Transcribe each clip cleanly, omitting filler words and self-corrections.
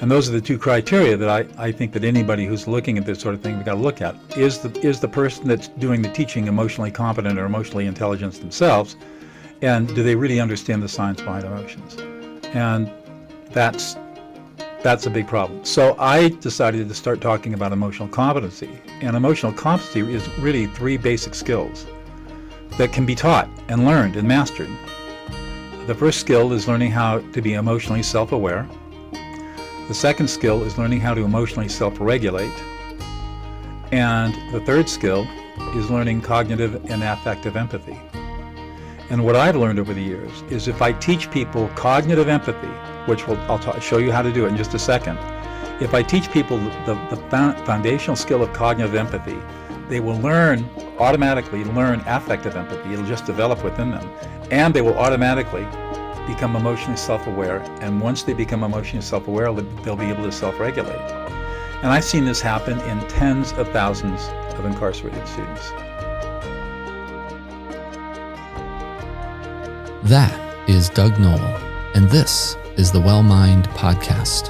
And those are the two criteria that I think that anybody who's looking at this sort of thing, we've got to look at. Is the person that's doing the teaching emotionally competent or emotionally intelligent themselves? And do they really understand the science behind emotions? And that's a big problem. So I decided to start talking about emotional competency. And emotional competency is really 3 basic skills that can be taught and learned and mastered. The first skill is learning how to be emotionally self-aware. The second skill is learning how to emotionally self-regulate. And the third skill is learning cognitive and affective empathy. And what I've learned over the years is if I teach people cognitive empathy, which I'll show you how to do it in just a second, if I teach people the foundational skill of cognitive empathy, they will automatically learn affective empathy. It'll just develop within them. And they will automatically become emotionally self-aware. And once they become emotionally self-aware, they'll be able to self-regulate. And I've seen this happen in tens of thousands of incarcerated students. That is Doug Noll, and this is the Well Mind Podcast.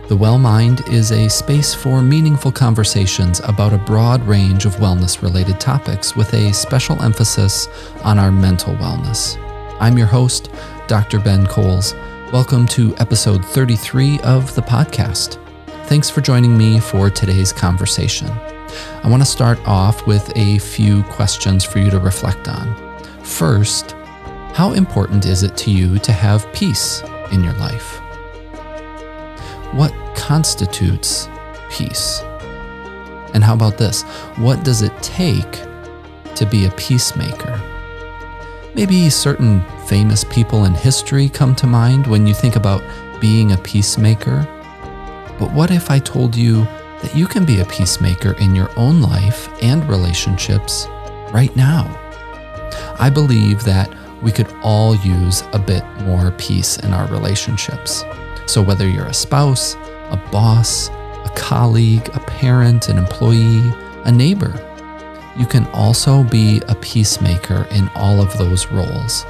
The Well Mind is a space for meaningful conversations about a broad range of wellness-related topics with a special emphasis on our mental wellness. I'm your host, Dr. Ben Coles. Welcome to episode 33 of the podcast. Thanks for joining me for today's conversation. I want to start off with a few questions for you to reflect on. First, how important is it to you to have peace in your life? What constitutes peace? And how about this? What does it take to be a peacemaker? Maybe certain famous people in history come to mind when you think about being a peacemaker. But what if I told you that you can be a peacemaker in your own life and relationships right now? I believe that we could all use a bit more peace in our relationships. So whether you're a spouse, a boss, a colleague, a parent, an employee, a neighbor, you can also be a peacemaker in all of those roles.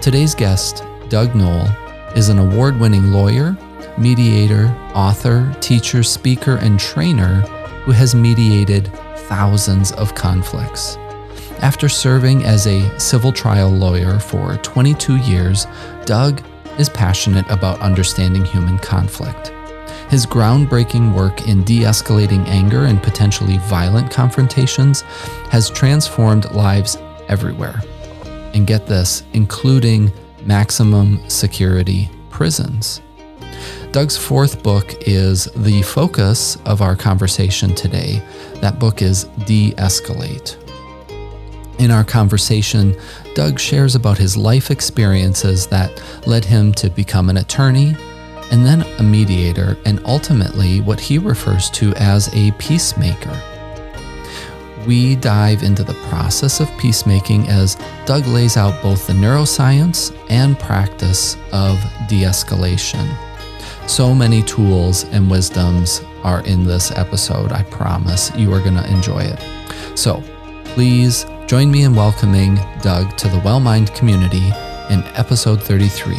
Today's guest, Doug Noll, is an award-winning lawyer, mediator, author, teacher, speaker, and trainer who has mediated thousands of conflicts. After serving as a civil trial lawyer for 22 years, Doug is passionate about understanding human conflict. His groundbreaking work in de-escalating anger and potentially violent confrontations has transformed lives everywhere. And get this, including maximum security prisons. Doug's 4th book is the focus of our conversation today. That book is De-Escalate. In our conversation, Doug shares about his life experiences that led him to become an attorney, and then a mediator, and ultimately what he refers to as a peacemaker. We dive into the process of peacemaking as Doug lays out both the neuroscience and practice of de-escalation. So many tools and wisdoms are in this episode. I promise you are going to enjoy it. So please join me in welcoming Doug to the Well Mind community in episode 33,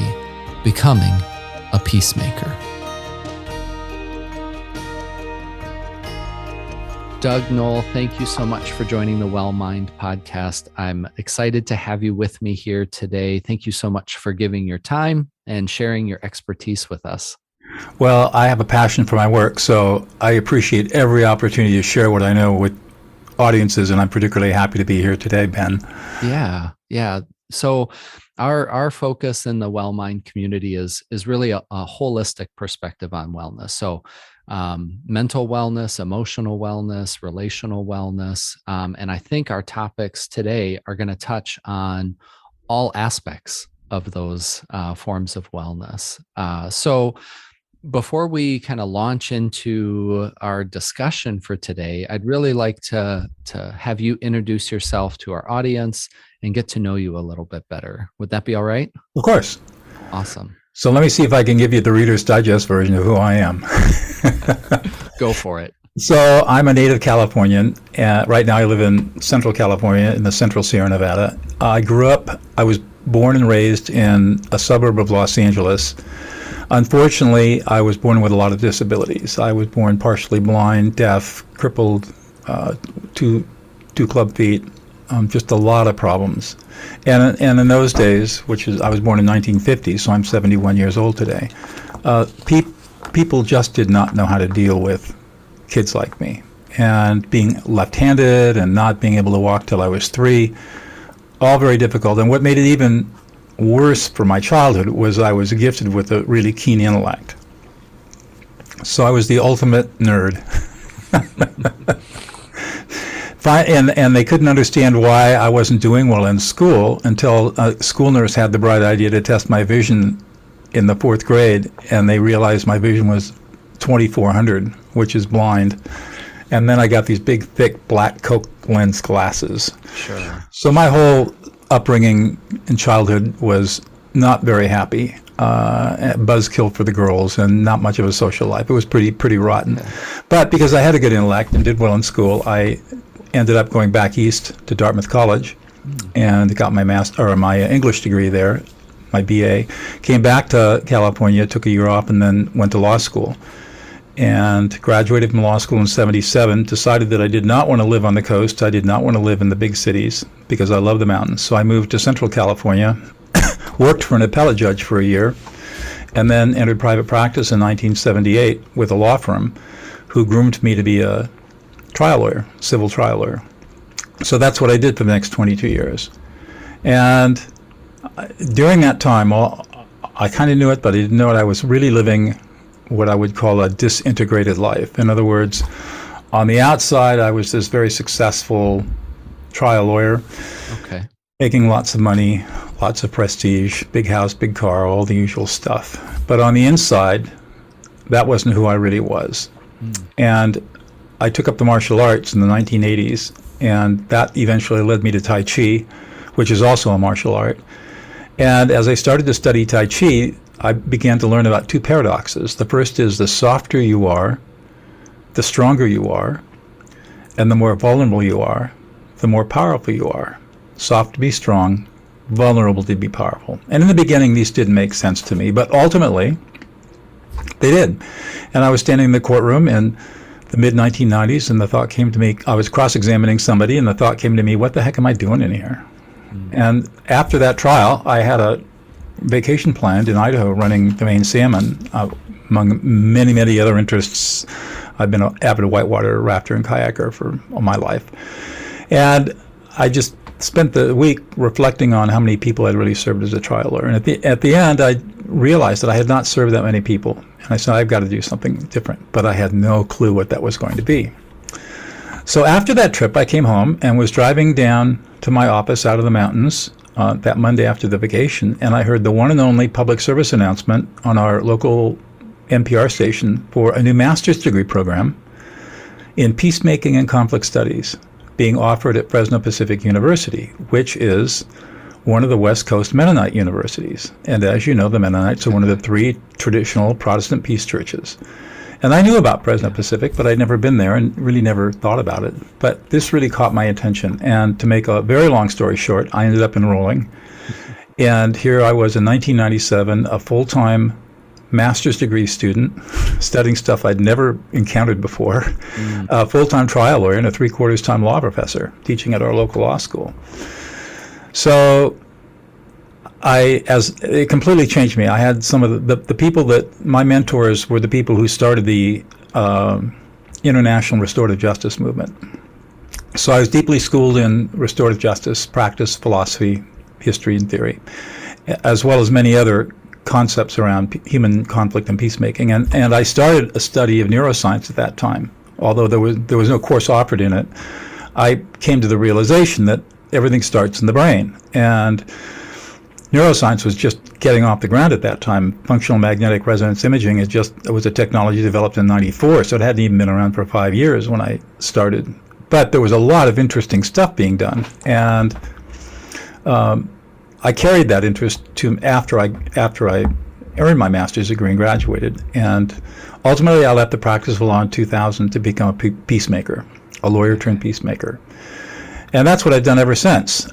Becoming a Peacemaker. Doug Noll, thank you so much for joining the Well Mind podcast. I'm excited to have you with me here today. Thank you so much for giving your time and sharing your expertise with us. Well, I have a passion for my work, so I appreciate every opportunity to share what I know with audiences, and I'm particularly happy to be here today, Ben. Yeah. So our focus in the Well Mind community is really a holistic perspective on wellness. So mental wellness, emotional wellness, relational wellness. And I think our topics today are going to touch on all aspects of those forms of wellness. So before we kind of launch into our discussion for today, I'd really like to have you introduce yourself to our audience and get to know you a little bit better. Would that be all right? Of course. Awesome. So let me see if I can give you the Reader's Digest version of who I am. Go for it. So I'm a native Californian. Right now I live in Central California in the Central Sierra Nevada. I was born and raised in a suburb of Los Angeles. Unfortunately, I was born with a lot of disabilities. I was born partially blind, deaf, crippled, two club feet, just a lot of problems. And in those days, I was born in 1950, so I'm 71 years old today, people just did not know how to deal with kids like me. And being left-handed and not being able to walk till I was 3, all very difficult. And what made it even worse for my childhood was I was gifted with a really keen intellect. So I was the ultimate nerd. And they couldn't understand why I wasn't doing well in school until a school nurse had the bright idea to test my vision in the 4th grade, and they realized my vision was 2400, which is blind. And then I got these big, thick, black Coke lens glasses. Sure. So my whole upbringing in childhood was not very happy. Buzzkill for the girls and not much of a social life. It was pretty rotten. Yeah. But because I had a good intellect and did well in school, I ended up going back east to Dartmouth College and got my English degree there, my BA. Came back to California, took a year off, and then went to law school. And graduated from law school in 77, decided that I did not want to live on the coast. I did not want to live in the big cities because I love the mountains. So I moved to Central California, worked for an appellate judge for a year, and then entered private practice in 1978 with a law firm who groomed me to be a trial lawyer, civil trial lawyer. So that's what I did for the next 22 years. And during that time, I kind of knew it, but I didn't know it. I was really living what I would call a disintegrated life. In other words, on the outside, I was this very successful trial lawyer, making lots of money, lots of prestige, big house, big car, all the usual stuff. But on the inside, that wasn't who I really was. And I took up the martial arts in the 1980s, and that eventually led me to Tai Chi, which is also a martial art. And as I started to study Tai Chi, I began to learn about 2 paradoxes. The first is the softer you are, the stronger you are, and the more vulnerable you are, the more powerful you are. Soft to be strong, vulnerable to be powerful. And in the beginning, these didn't make sense to me, but ultimately, they did. And I was standing in the courtroom in the mid-1990s, and the thought came to me, I was cross-examining somebody, and the thought came to me, what the heck am I doing in here? And after that trial, I had a vacation planned in Idaho running the Maine salmon, among many, many other interests. I've been an avid whitewater rafter and kayaker for all my life. And I just spent the week reflecting on how many people I'd really served as a trial lawyer. And at the end, I realized that I had not served that many people. And I said, I've got to do something different. But I had no clue what that was going to be. So after that trip, I came home and was driving down to my office out of the mountains that Monday after the vacation, and I heard the one and only public service announcement on our local NPR station for a new master's degree program in peacemaking and conflict studies being offered at Fresno Pacific University, which is one of the West Coast Mennonite universities. And as you know, the Mennonites are one of the 3 traditional Protestant peace churches. And I knew about Fresno Pacific, but I'd never been there and really never thought about it. But this really caught my attention. And to make a very long story short, I ended up enrolling. And here I was in 1997, a full-time master's degree student, studying stuff I'd never encountered before, a full-time trial lawyer and a 3/4 time law professor teaching at our local law school. So it completely changed me. I had some of the people that, my mentors were the people who started the international restorative justice movement. So I was deeply schooled in restorative justice, practice, philosophy, history, and theory, as well as many other concepts around human conflict and peacemaking. And I started a study of neuroscience at that time. Although there was no course offered in it, I came to the realization that everything starts in the brain. And neuroscience was just getting off the ground at that time. Functional magnetic resonance imaging it was a technology developed in '94, so it hadn't even been around for 5 years when I started. But there was a lot of interesting stuff being done, and I carried that interest to after I earned my master's degree and graduated. And ultimately, I left the practice of law in 2000 to become a peacemaker, a lawyer turned peacemaker, and that's what I've done ever since.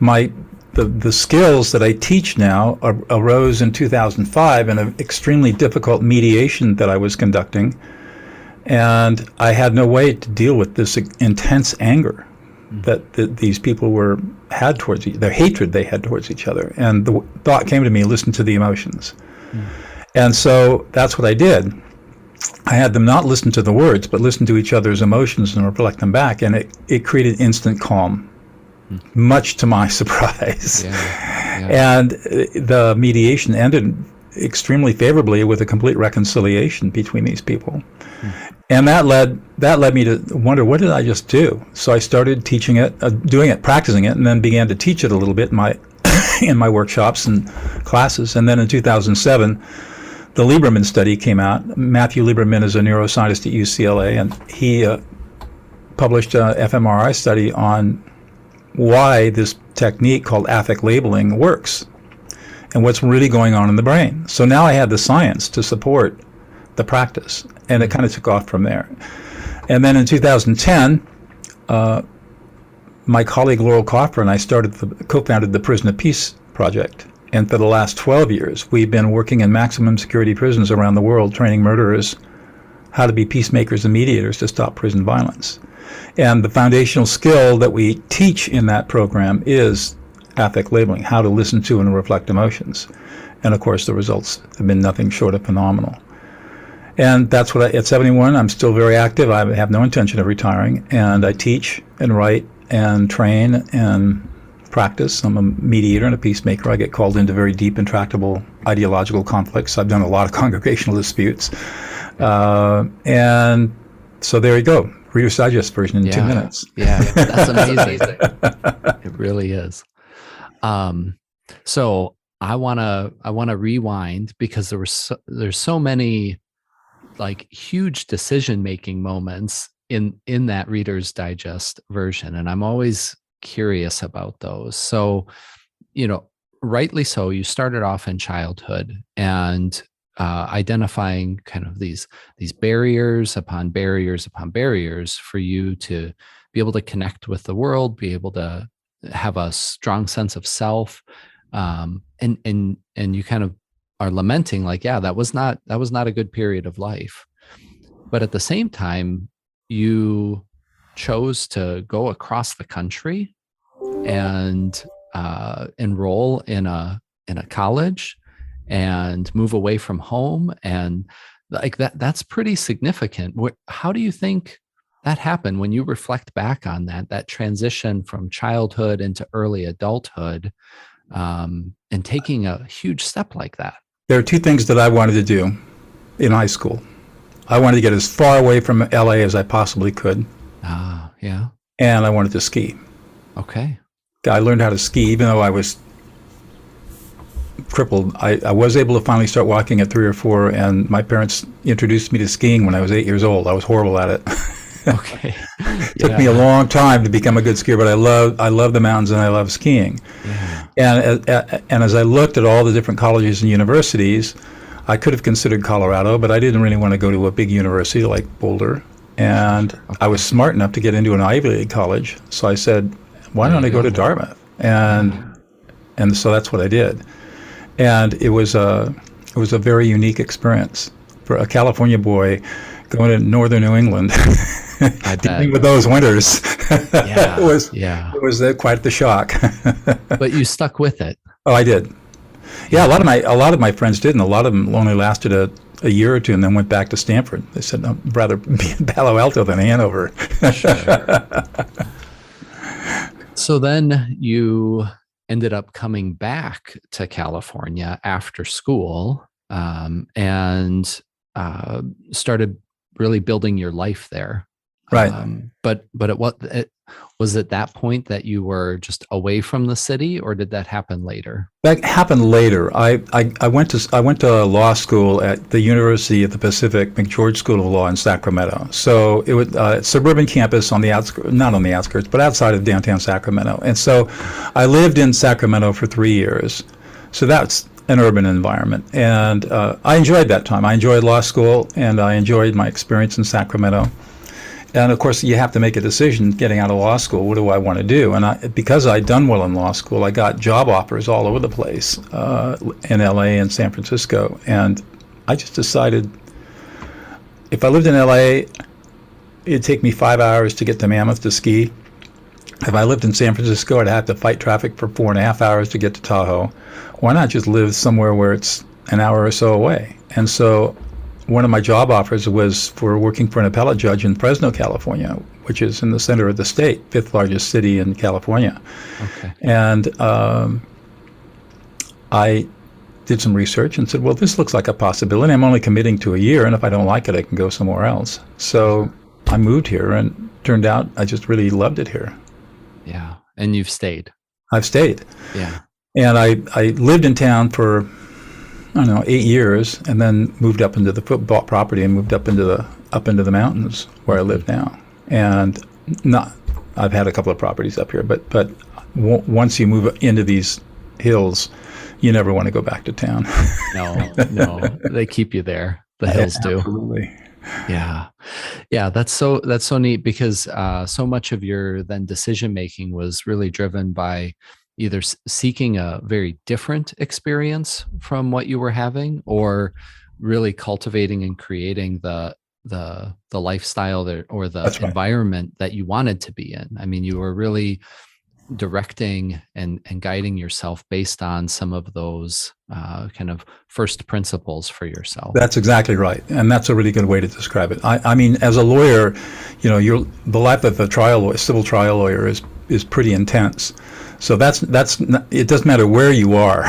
My the skills that I teach now arose in 2005 in an extremely difficult mediation that I was conducting, and I had no way to deal with this intense anger that these people had towards the hatred they had towards each other. And the thought came to me, listen to the emotions. And so that's what I did. I had them not listen to the words, but listen to each other's emotions and reflect them back, and it created instant calm, much to my surprise. And the mediation ended extremely favorably with a complete reconciliation between these people. And that led me to wonder, what did I just do? So I started teaching it, doing it, practicing it, and then began to teach it a little bit in my in my workshops and classes. And then in 2007, the Lieberman study came out. Matthew Lieberman is a neuroscientist at UCLA, and he published a fMRI study on why this technique called affect labeling works and what's really going on in the brain. So now I had the science to support the practice, and it kind of took off from there. And then in 2010, my colleague Laurel Coffer and I co-founded the Prison of Peace project. And for the last 12 years, we've been working in maximum security prisons around the world, training murderers how to be peacemakers and mediators to stop prison violence. And the foundational skill that we teach in that program is affect labeling, how to listen to and reflect emotions. And of course, the results have been nothing short of phenomenal. And that's what at 71, I'm still very active. I have no intention of retiring. And I teach and write and train and practice. I'm a mediator and a peacemaker. I get called into very deep, intractable ideological conflicts. I've done a lot of congregational disputes. And so there you go. Reader's Digest version in 2 minutes. Yeah, that's amazing. It really is. So I wanna rewind, because there's so many like huge decision-making moments in that Reader's Digest version, and I'm always curious about those. So, rightly so, you started off in childhood and identifying kind of these barriers upon barriers upon barriers for you to be able to connect with the world, be able to have a strong sense of self, and you kind of are lamenting, like, that was not a good period of life. But at the same time, you chose to go across the country and enroll in a college and move away from home, and like that's pretty significant. How do you think that happened when you reflect back on that transition from childhood into early adulthood, and taking a huge step like that? There are two things that I wanted to do in high school. I wanted to get as far away from LA as I possibly could. Yeah. And I wanted to ski. Okay. I learned how to ski, even though I was crippled. I was able to finally start walking at 3 or 4, and my parents introduced me to skiing when I was 8 years old. I was horrible at it. Okay. It took me a long time to become a good skier, but I love the mountains and I love skiing. Yeah. And as I looked at all the different colleges and universities, I could have considered Colorado, but I didn't really want to go to a big university like Boulder. And I was smart enough to get into an Ivy League college, so I said, why don't I go to Dartmouth? And so that's what I did. And it was a very unique experience for a California boy going to northern New England. Dealing with those winters. It was quite the shock. But you stuck with it. Oh, I did. Yeah, a lot of my friends did, and a lot of them only lasted a year or two and then went back to Stanford. They said, I'd rather be in Palo Alto than Hanover. Sure. So then you ended up coming back to California after school, and started really building your life there. Right. But was it that point that you were just away from the city, or did that happen later? That happened later. I went to law school at the University of the Pacific McGeorge School of Law in Sacramento. So it was suburban campus on the outskirts, not on the outskirts, but outside of downtown Sacramento. And so I lived in Sacramento for 3 years. So that's an urban environment. And I enjoyed that time. I enjoyed law school, and I enjoyed my experience in Sacramento. And of course, you have to make a decision getting out of law school. What do I want to do? And because I'd done well in law school, I got job offers all over the place in LA and San Francisco. And I just decided if I lived in LA, it'd take me 5 hours to get to Mammoth to ski. If I lived in San Francisco, I'd have to fight traffic for 4.5 hours to get to Tahoe. Why not just live somewhere where it's an hour or so away? And so one of my job offers was for working for an appellate judge in Fresno, California, which is in the center of the state, fifth largest city in California. Okay. And I did some research and said, well, this looks like a possibility. I'm only committing to a year, and if I don't like it, I can go somewhere else. So I moved here, and turned out I just really loved it here. Yeah. And you've stayed. I've stayed. Yeah. And I lived in town for, I don't know, 8 years, and then moved up into bought property and moved up into the mountains where I live now. And I've had a couple of properties up here, but once you move into these hills, you never want to go back to town. No, they keep you there. The hills do. Absolutely. Yeah. That's so neat, because so much of your then decision making was really driven by either seeking a very different experience from what you were having, or really cultivating and creating the lifestyle or the That's right. environment that you wanted to be in. I mean, you were really directing and guiding yourself based on some of those kind of first principles for yourself. That's exactly right, and that's a really good way to describe it. I mean, as a lawyer, the life of a civil trial lawyer is pretty intense. So that's it doesn't matter where you are.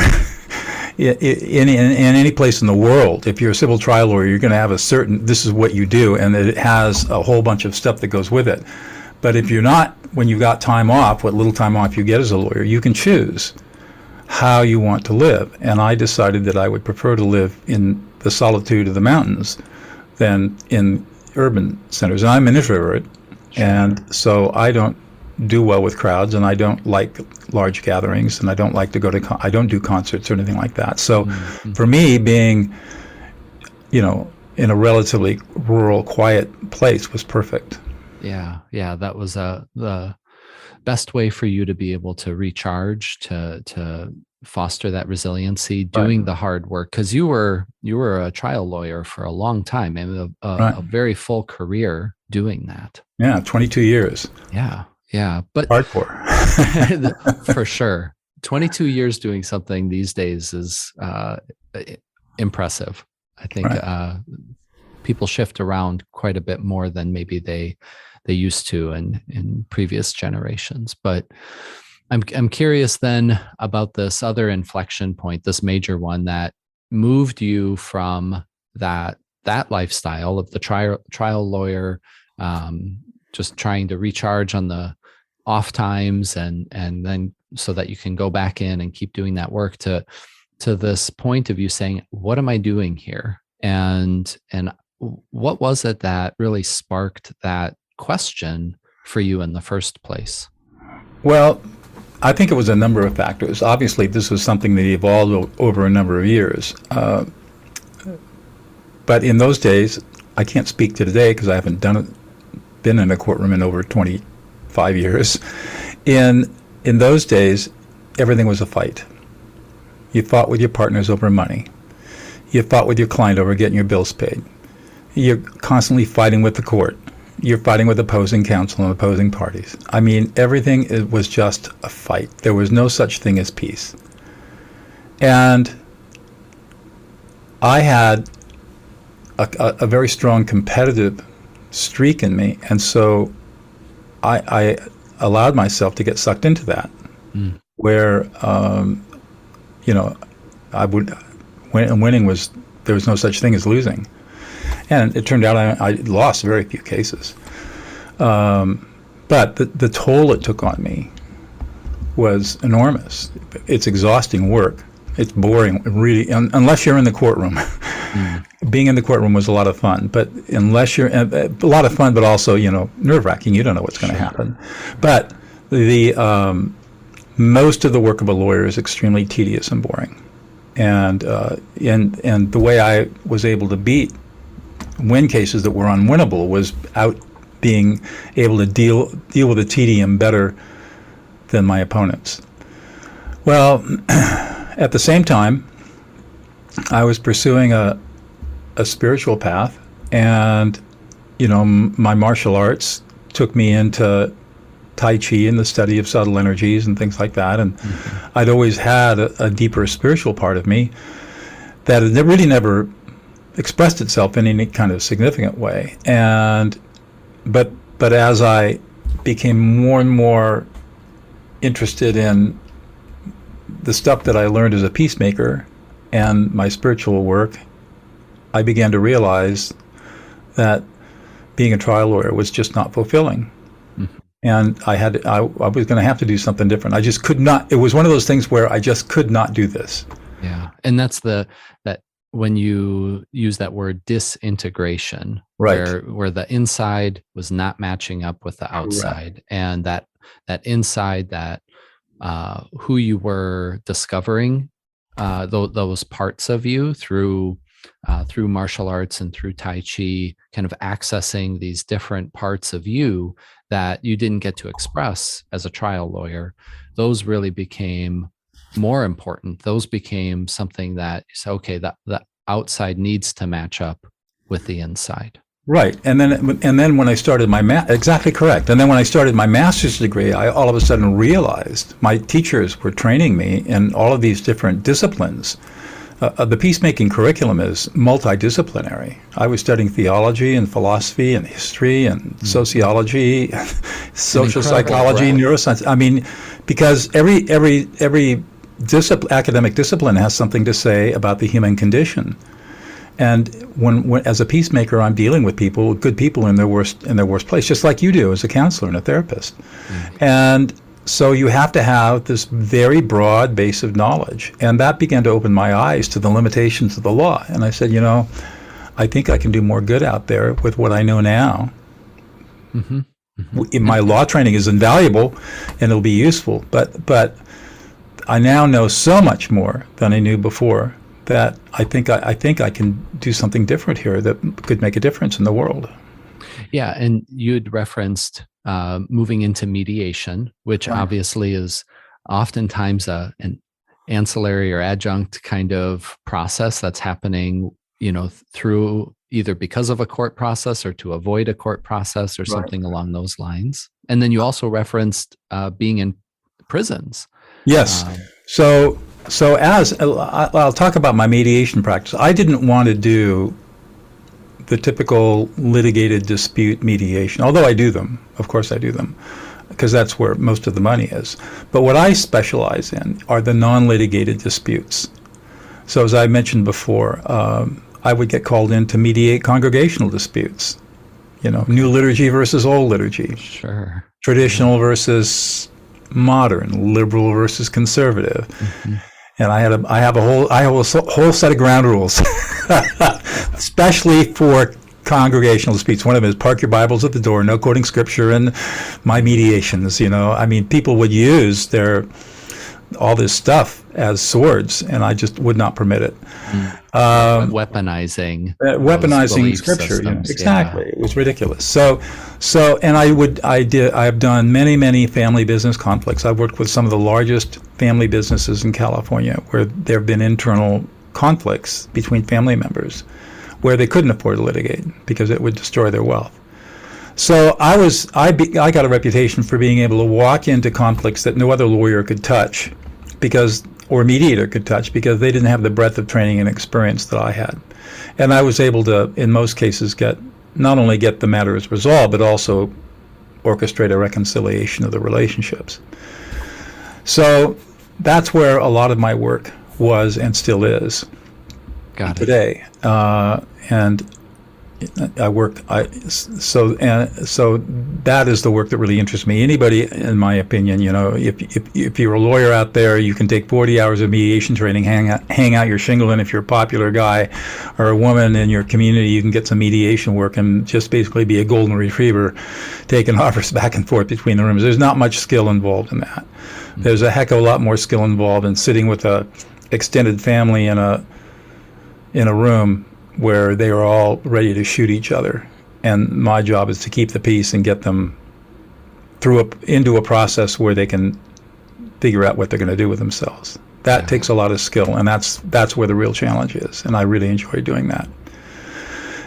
In any place in the world, if you're a civil trial lawyer, you're going to have this is what you do, and it has a whole bunch of stuff that goes with it. But if you're not, when you've got time off, what little time off you get as a lawyer, you can choose how you want to live. And I decided that I would prefer to live in the solitude of the mountains than in urban centers. And I'm an introvert, and so I don't do well with crowds, and I don't like large gatherings, and I don't like to I don't do concerts or anything like that. So for me, being, in a relatively rural, quiet place was perfect. Yeah. That was the best way for you to be able to recharge, to foster that resiliency, doing the hard work. Because you were a trial lawyer for a long time, and a very full career doing that. Yeah, 22 years. Yeah, but hardcore. for sure. 22 years doing something these days is impressive. I think people shift around quite a bit more than maybe they used to in previous generations. But I'm curious then about this other inflection point, this major one that moved you from that lifestyle of the trial lawyer, just trying to recharge on the off times and then so that you can go back in and keep doing that work, to this point of you saying, what am I doing here? And what was it that really sparked that question for you in the first place? Well, I think it was a number of factors. Obviously, this was something that evolved over a number of years. But in those days, I can't speak to today because I haven't been in a courtroom in over 25 years. In those days, everything was a fight. You fought with your partners over money. You fought with your client over getting your bills paid. You're constantly fighting with the court. You're fighting with opposing counsel and opposing parties. I mean, everything was just a fight. There was no such thing as peace. And I had a very strong competitive streak in me, and so I allowed myself to get sucked into that, where winning was, there was no such thing as losing, and it turned out I lost very few cases, but the toll it took on me was enormous. It's exhausting work. It's boring, really, unless you're in the courtroom. Being in the courtroom was a lot of fun, but unless you're a lot of fun, but also nerve-wracking. You don't know what's going to happen. But the most of the work of a lawyer is extremely tedious and boring, and the way I was able to win cases that were unwinnable was being able to deal with the tedium better than my opponents. Well, at the same time, I was pursuing a spiritual path, and my martial arts took me into Tai Chi and the study of subtle energies and things like that. And I'd always had a deeper spiritual part of me that had really never expressed itself in any kind of significant way. But as I became more and more interested in the stuff that I learned as a peacemaker and my spiritual work, I began to realize that being a trial lawyer was just not fulfilling. And I was going to have to do something different. I just could not. It was one of those things where I just could not do this. Yeah. And that's that when you use that word disintegration, right, where the inside was not matching up with the outside. Correct. And that inside, that who you were discovering, those parts of you through martial arts and through Tai Chi, kind of accessing these different parts of you that you didn't get to express as a trial lawyer, those really became more important. Those became something that you say, okay, the outside needs to match up with the inside. Right. And then when I started exactly correct. And then when I started my master's degree, I all of a sudden realized my teachers were training me in all of these different disciplines. The peacemaking curriculum is multidisciplinary. I was studying theology and philosophy and history and sociology, social psychology, neuroscience. I mean, because every academic discipline has something to say about the human condition. And when as a peacemaker, I'm dealing with people, good people in their worst place, just like you do as a counselor and a therapist. And so you have to have this very broad base of knowledge. And that began to open my eyes to the limitations of the law. And I said, I think I can do more good out there with what I know now. My law training is invaluable and it'll be useful, but I now know so much more than I knew before that I think I can do something different here that could make a difference in the world. Yeah, and you'd referenced moving into mediation, which obviously is oftentimes an ancillary or adjunct kind of process that's happening, through either because of a court process or to avoid a court process or something along those lines. And then you also referenced being in prisons. Yes. So as I'll talk about my mediation practice, I didn't want to do the typical litigated dispute mediation, although I do them. Of course I do them, because that's where most of the money is. But what I specialize in are the non-litigated disputes. So as I mentioned before, I would get called in to mediate congregational disputes. New liturgy versus old liturgy. Sure. Traditional versus modern, liberal versus conservative. And I have a whole set of ground rules, especially for congregational disputes. One of them is park your Bibles at the door, no quoting scripture, and my mediations. I mean, people would use all this stuff as swords, and I just would not permit it. Weaponizing scripture, systems, exactly. Yeah. It was ridiculous. So, and I've done many family business conflicts. I've worked with some of the largest family businesses in California where there have been internal conflicts between family members where they couldn't afford to litigate because it would destroy their wealth. So I got a reputation for being able to walk into conflicts that no other lawyer could touch or mediator could touch, because they didn't have the breadth of training and experience that I had. And I was able to, in most cases, not only get the matters resolved, but also orchestrate a reconciliation of the relationships. So that's where a lot of my work was and still is today. And so that is the work that really interests me. Anybody, in my opinion, if you're a lawyer out there, you can take 40 hours of mediation training, hang out your shingle, and if you're a popular guy or a woman in your community, you can get some mediation work and just basically be a golden retriever, taking offers back and forth between the rooms. There's not much skill involved in that. There's a heck of a lot more skill involved in sitting with a extended family in a room where they are all ready to shoot each other and my job is to keep the peace and get them into a process where they can figure out what they're going to do with themselves. That takes a lot of skill, and that's where the real challenge is, and I really enjoy doing that.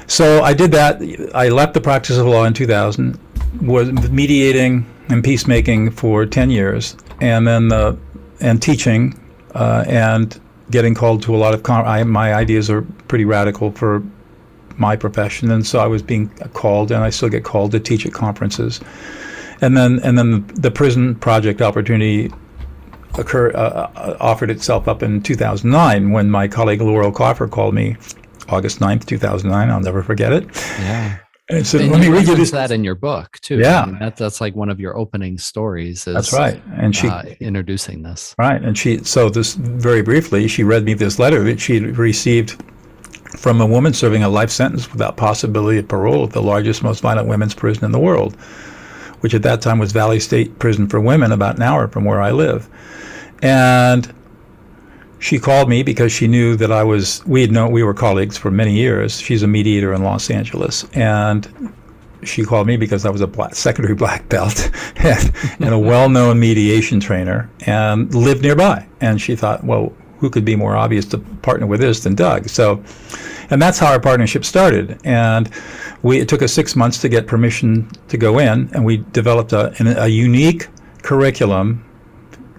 So I did that. I left the practice of law in 2000, was mediating and peacemaking for 10 years, and then and teaching, and getting called to a lot of my ideas are pretty radical for my profession, and so I was being called, and I still get called to teach at conferences. And then the prison project opportunity offered itself up in 2009 when my colleague Laurel Coffer called me, August 9th, 2009. I'll never forget it. Yeah. And so and let me read you reference this. that in your book too. Yeah. I mean, that's like one of your opening stories. That's right. And she introducing this. Right. And so this, very briefly, she read me this letter that she received from a woman serving a life sentence without possibility of parole at the largest, most violent women's prison in the world, which at that time was Valley State Prison for Women, about an hour from where I live. And she called me because she knew that we were colleagues for many years. She's a mediator in Los Angeles. And she called me because I was a secondary black belt and a well-known mediation trainer and lived nearby. And she thought, well, who could be more obvious to partner with this than Doug? And that's how our partnership started. And it took us 6 months to get permission to go in, and we developed a unique curriculum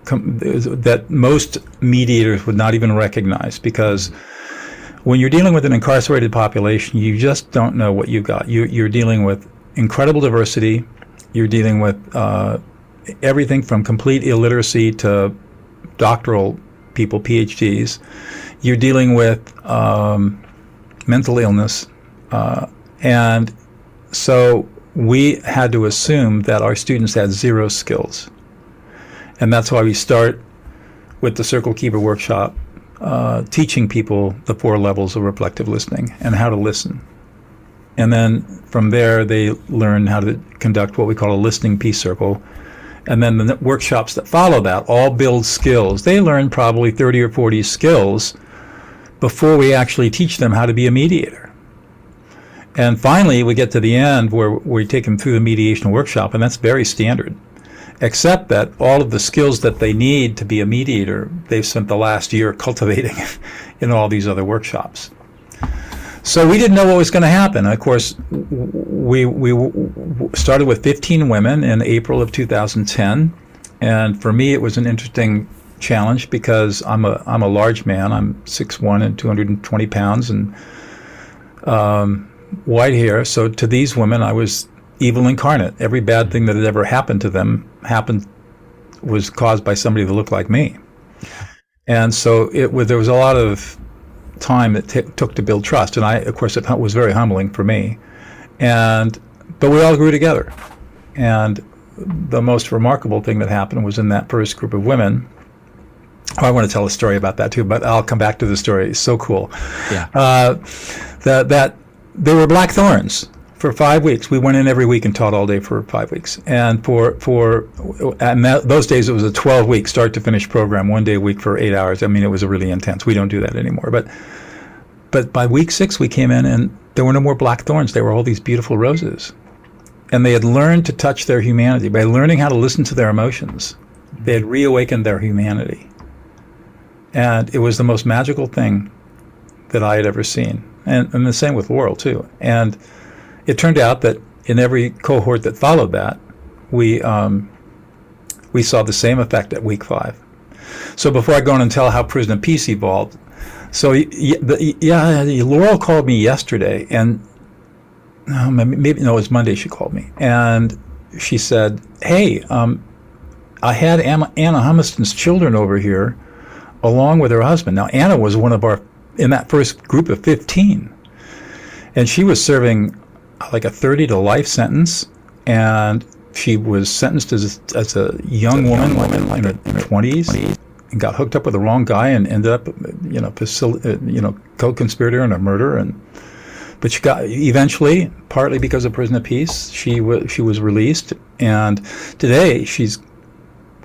that most mediators would not even recognize, because when you're dealing with an incarcerated population, you just don't know what you've got. You're dealing with incredible diversity. You're dealing with everything from complete illiteracy to doctoral people, PhDs. You're dealing with mental illness. And so we had to assume that our students had zero skills. And that's why we start with the Circle Keeper workshop, teaching people the 4 levels of reflective listening and how to listen. And then from there, they learn how to conduct what we call a listening peace circle. And then the workshops that follow that all build skills. They learn probably 30 or 40 skills before we actually teach them how to be a mediator. And finally, we get to the end where we take them through the mediation workshop, and that's very standard, except that all of the skills that they need to be a mediator, they've spent the last year cultivating in all these other workshops. So we didn't know what was going to happen. Of course, we started with 15 women in April of 2010, and for me it was an interesting challenge because I'm a large man. I'm 6'1" and 220 pounds and white hair. So to these women, I was evil incarnate. Every bad thing that had ever happened to them was caused by somebody that looked like me. And so there was a lot of time it took to build trust, and of course it was very humbling for me. But we all grew together. And the most remarkable thing that happened was in that first group of women. I want to tell a story about that too, but I'll come back to the story. It's so cool. Yeah. That there were black thorns for 5 weeks. We went in every week and taught all day for 5 weeks. And those days it was a 12-week start to finish program, 1 day a week for 8 hours. I mean, it was really intense. We don't do that anymore. But by week 6 we came in and there were no more black thorns. There were all these beautiful roses. And they had learned to touch their humanity. By learning how to listen to their emotions, they had reawakened their humanity. And it was the most magical thing that I had ever seen. And the same with Laurel, too. And it turned out that in every cohort that followed that, we saw the same effect at week 5. So before I go on and tell how Prison of Peace evolved, Laurel called me yesterday, and it was Monday she called me, and she said, "Hey, I had Anna Humiston's children over here, along with her husband." Now, Anna was one of in that first group of 15, and she was serving like a 30 to life sentence, and she was sentenced as a young woman in her 20s, and got hooked up with the wrong guy and ended up, co-conspirator in a murder. But she got eventually, partly because of Prison of Peace, she was released, and today she's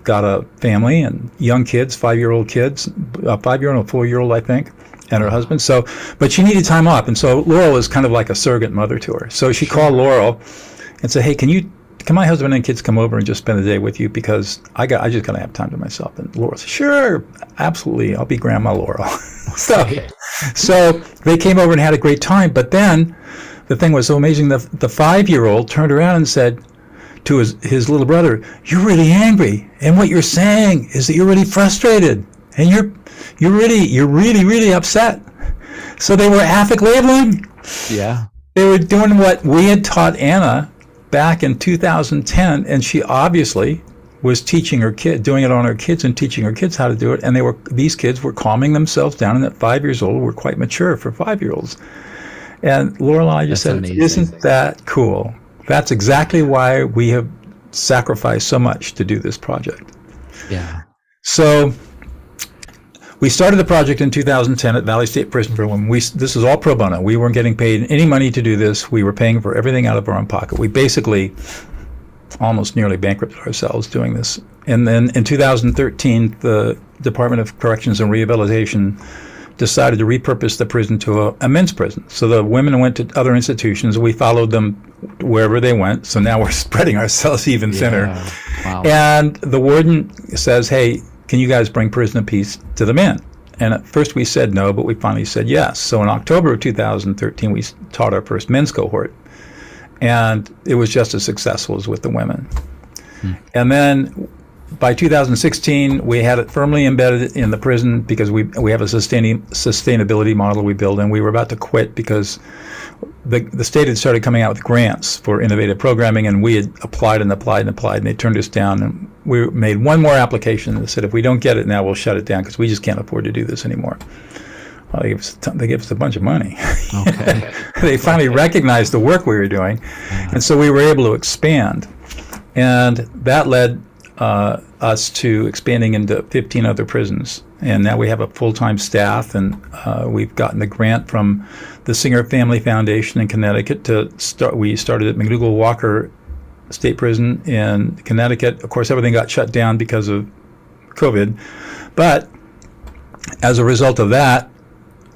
got a family and young kids, 5-year-old kids, a 5-year-old and a 4-year-old, I think, and her husband. So, but she needed time off, and so Laurel was kind of like a surrogate mother to her. So she called Laurel and said, "Hey, can my husband and kids come over and just spend the day with you, because I just gotta have time to myself?" And Laurel said, "Sure, absolutely, I'll be Grandma Laurel." So they came over and had a great time. But then the thing was so amazing. The 5-year-old turned around and said to his little brother, "You're really angry, and what you're saying is that you're really frustrated, and you're really upset." So they were affect labeling. Yeah. They were doing what we had taught Anna back in 2010, and she obviously was teaching her kid, doing it on her kids and teaching her kids how to do it. And these kids were calming themselves down, and at 5 years old were quite mature for 5-year-olds. And Laurel and I just said, amazing. Isn't that cool? That's exactly why we have sacrificed so much to do this project. Yeah. So we started the project in 2010 at Valley State Prison for Women. This is all pro bono. We weren't getting paid any money to do this. We were paying for everything out of our own pocket. We basically almost nearly bankrupted ourselves doing this. And then in 2013, the Department of Corrections and Rehabilitation decided to repurpose the prison to a men's prison. So the women went to other institutions. We followed them wherever they went. So now we're spreading ourselves even thinner. Wow. And the warden says, "Hey, can you guys bring prison of peace to the men?" And at first we said no, but we finally said yes. So in October of 2013, we taught our first men's cohort. And it was just as successful as with the women. And then by 2016, we had it firmly embedded in the prison, because we have a sustainability model we build, and we were about to quit because the state had started coming out with grants for innovative programming, and we had applied, and they turned us down. And we made one more application and said, if we don't get it now, we'll shut it down, because we just can't afford to do this anymore. Well, they gave us a bunch of money. Okay. They finally recognized the work we were doing, and so we were able to expand. And that led us to expanding into 15 other prisons. And now we have a full-time staff, and we've gotten a grant from the Singer Family Foundation in Connecticut to start. We started at McDougall-Walker State Prison in Connecticut. Of course, everything got shut down because of COVID. But as a result of that,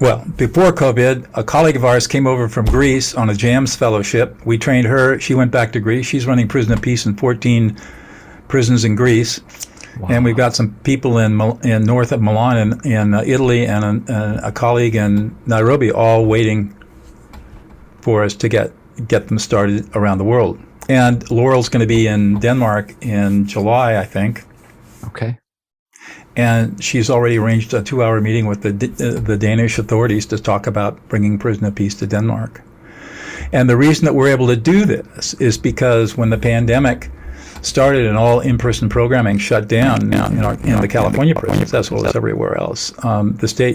well, before COVID, a colleague of ours came over from Greece on a JAMS fellowship. We trained her. She went back to Greece. She's running prison of peace in 14 prisons in Greece. Wow. And we've got some people in north of Milan in Italy, and a colleague in Nairobi, all waiting for us to get them started around the world. And Laurel's going to be in Denmark in July, I think. Okay. And she's already arranged a 2-hour meeting with the Danish authorities to talk about bringing prison of peace to Denmark. And the reason that we're able to do this is because when the pandemic started and all in-person programming shut down in the California prisons, as well as everywhere else,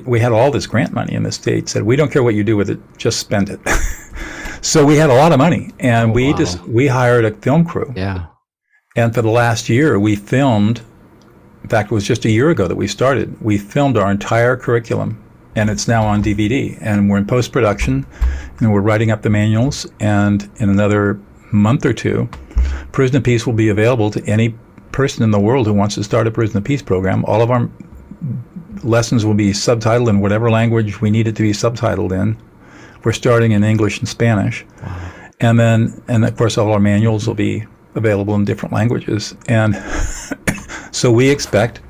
we had all this grant money, and the state said, "We don't care what you do with it, just spend it." So we had a lot of money, and we hired a film crew. Yeah. And for the last year, we filmed. In fact, it was just a year ago that we started. We filmed our entire curriculum, and it's now on DVD. And we're in post-production, and we're writing up the manuals. And in another month or two, Prison of Peace will be available to any person in the world who wants to start a Prison of Peace program. All of our lessons will be subtitled in whatever language we need it to be subtitled in. We're starting in English and Spanish. Wow. And of course, all our manuals will be available in different languages. And so we expect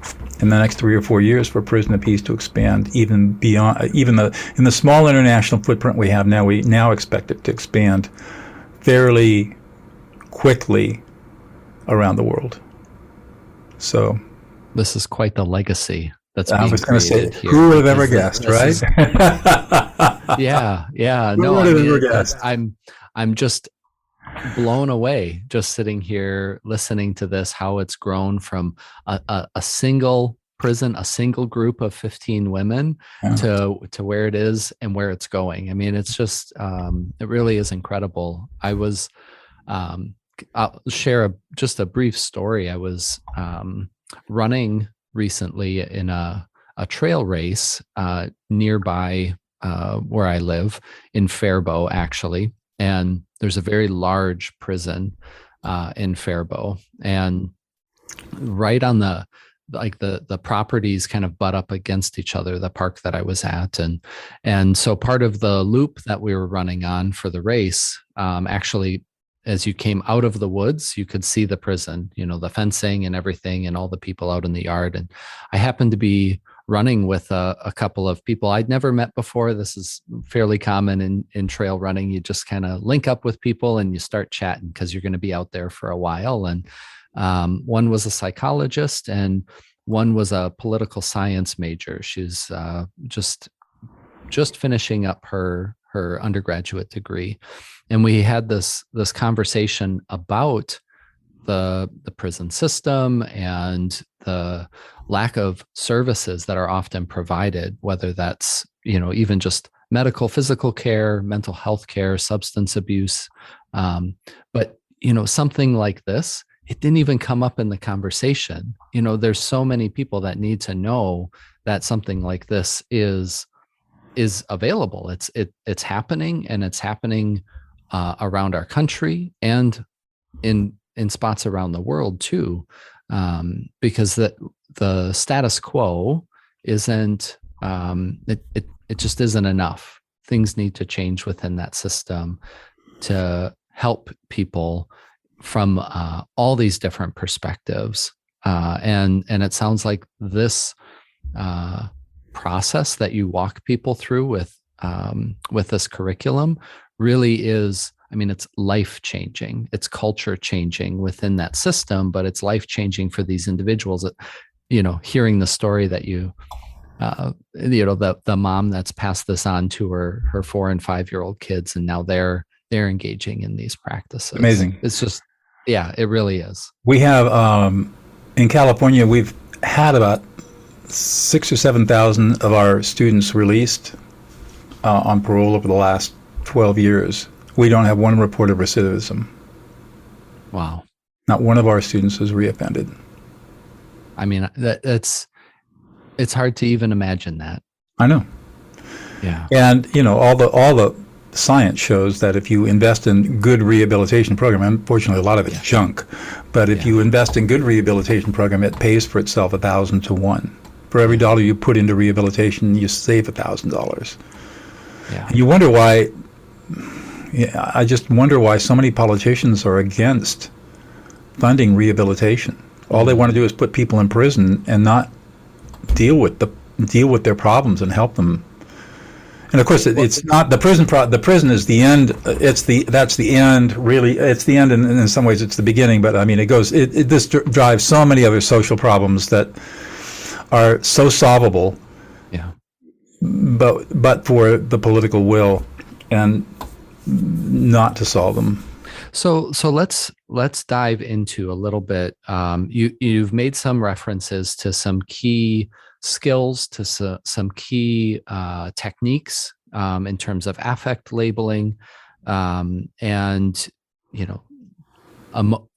in the next 3 or 4 years for Prison of Peace to expand even beyond, in the small international footprint we have now, we now expect it to expand fairly quickly around the world. So this is quite the legacy that's being created. I was going to say, who would have ever guessed, right? Yeah. Who would have ever guessed? I'm just blown away just sitting here listening to this, how it's grown from a single prison, a single group of 15 women to where it is and where it's going. I mean, it's just it really is incredible. I'll share just a brief story. I was running recently in a trail race nearby where I live in Faribault, actually. And there's a very large prison in Faribault. And right on like the properties kind of butt up against each other, the park that I was at. And so part of the loop that we were running on for the race, actually, as you came out of the woods, you could see the prison, the fencing and everything and all the people out in the yard. And I happened to be running with a couple of people I'd never met before. This is fairly common in trail running. You just kind of link up with people and you start chatting because you're going to be out there for a while. And one was a psychologist and one was a political science major. She's just finishing up her undergraduate degree. And we had this conversation about the prison system and the lack of services that are often provided, whether that's, even just medical, physical care, mental health care, substance abuse. But, something like this, it didn't even come up in the conversation. There's so many people that need to know that something like this is available. It's happening, and it's happening around our country and in spots around the world too, because the status quo isn't it just isn't enough. Things need to change within that system to help people from all these different perspectives, and it sounds like this process that you walk people through with this curriculum really is, it's life changing. It's culture changing within that system, but it's life changing for these individuals that, hearing the story that the mom that's passed this on to her 4 and 5 year old kids, and now they're engaging in these practices. Amazing. It's just, yeah, it really is. We have, in California, we've had about 6,000 or 7,000 of our students released on parole over the last 12 years. We don't have one report of recidivism. Wow. Not one of our students has reoffended. It's hard to even imagine that. I know. Yeah. And, all the science shows that if you invest in good rehabilitation program, unfortunately a lot of it's junk, but if you invest in good rehabilitation program, it pays for itself 1,000 to 1. For every dollar you put into rehabilitation, you save $1,000. Yeah. You wonder why. I just wonder why so many politicians are against funding rehabilitation. All they want to do is put people in prison and not deal with their problems and help them. And of course, it's not the prison. The prison is the end. That's the end. Really, it's the end, and in some ways, it's the beginning. But this drives so many other social problems that are so solvable. Yeah. But for the political will, and not to solve them. So let's dive into a little bit. You've made some references to some key skills, to some key techniques in terms of affect labeling, and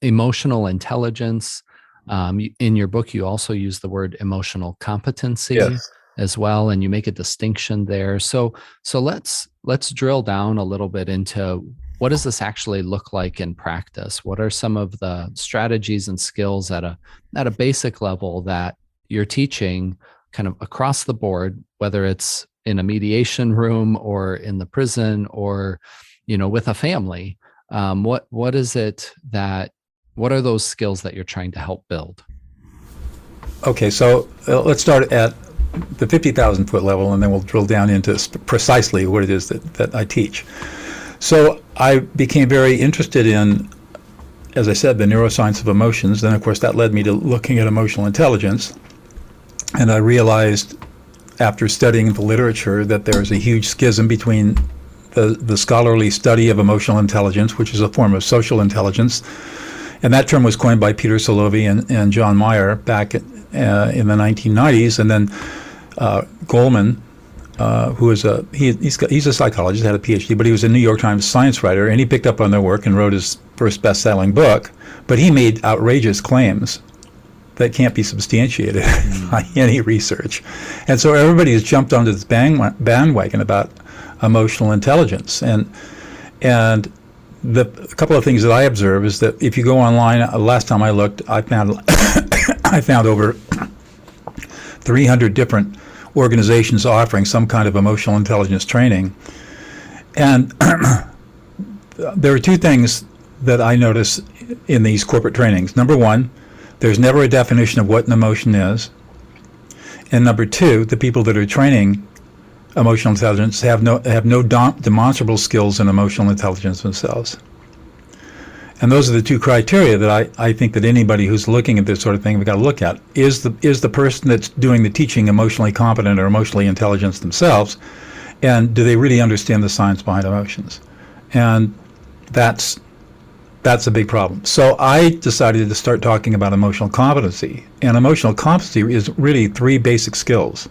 emotional intelligence. In your book, you also use the word emotional competency. Yes. As well, and you make a distinction there. So let's drill down a little bit into what does this actually look like in practice? What are some of the strategies and skills at a basic level that you're teaching kind of across the board, whether it's in a mediation room or in the prison or with a family? What are those skills that you're trying to help build? Okay, so let's start at the 50,000 foot level, and then we'll drill down into precisely what it is that I teach. So I became very interested in, as I said, the neuroscience of emotions. Then, of course, that led me to looking at emotional intelligence. And I realized after studying the literature that there's a huge schism between the scholarly study of emotional intelligence, which is a form of social intelligence. And that term was coined by Peter Salovey and John Mayer back in the 1990s. And then Goleman, who is he's a psychologist, had a PhD, but he was a New York Times science writer, and he picked up on their work and wrote his first best-selling book. But he made outrageous claims that can't be substantiated by any research. And so everybody has jumped onto this bandwagon about emotional intelligence. And a couple of things that I observe is that if you go online, last time I looked, I found over 300 different organizations offering some kind of emotional intelligence training. And there are two things that I notice in these corporate trainings. Number one, there's never a definition of what an emotion is. And number two, the people that are training emotional intelligence have no demonstrable skills in emotional intelligence themselves. And those are the two criteria that I think that anybody who's looking at this sort of thing, we've got to look at. Is the person that's doing the teaching emotionally competent or emotionally intelligent themselves? And do they really understand the science behind emotions? And that's a big problem. So I decided to start talking about emotional competency. And emotional competency is really three basic skills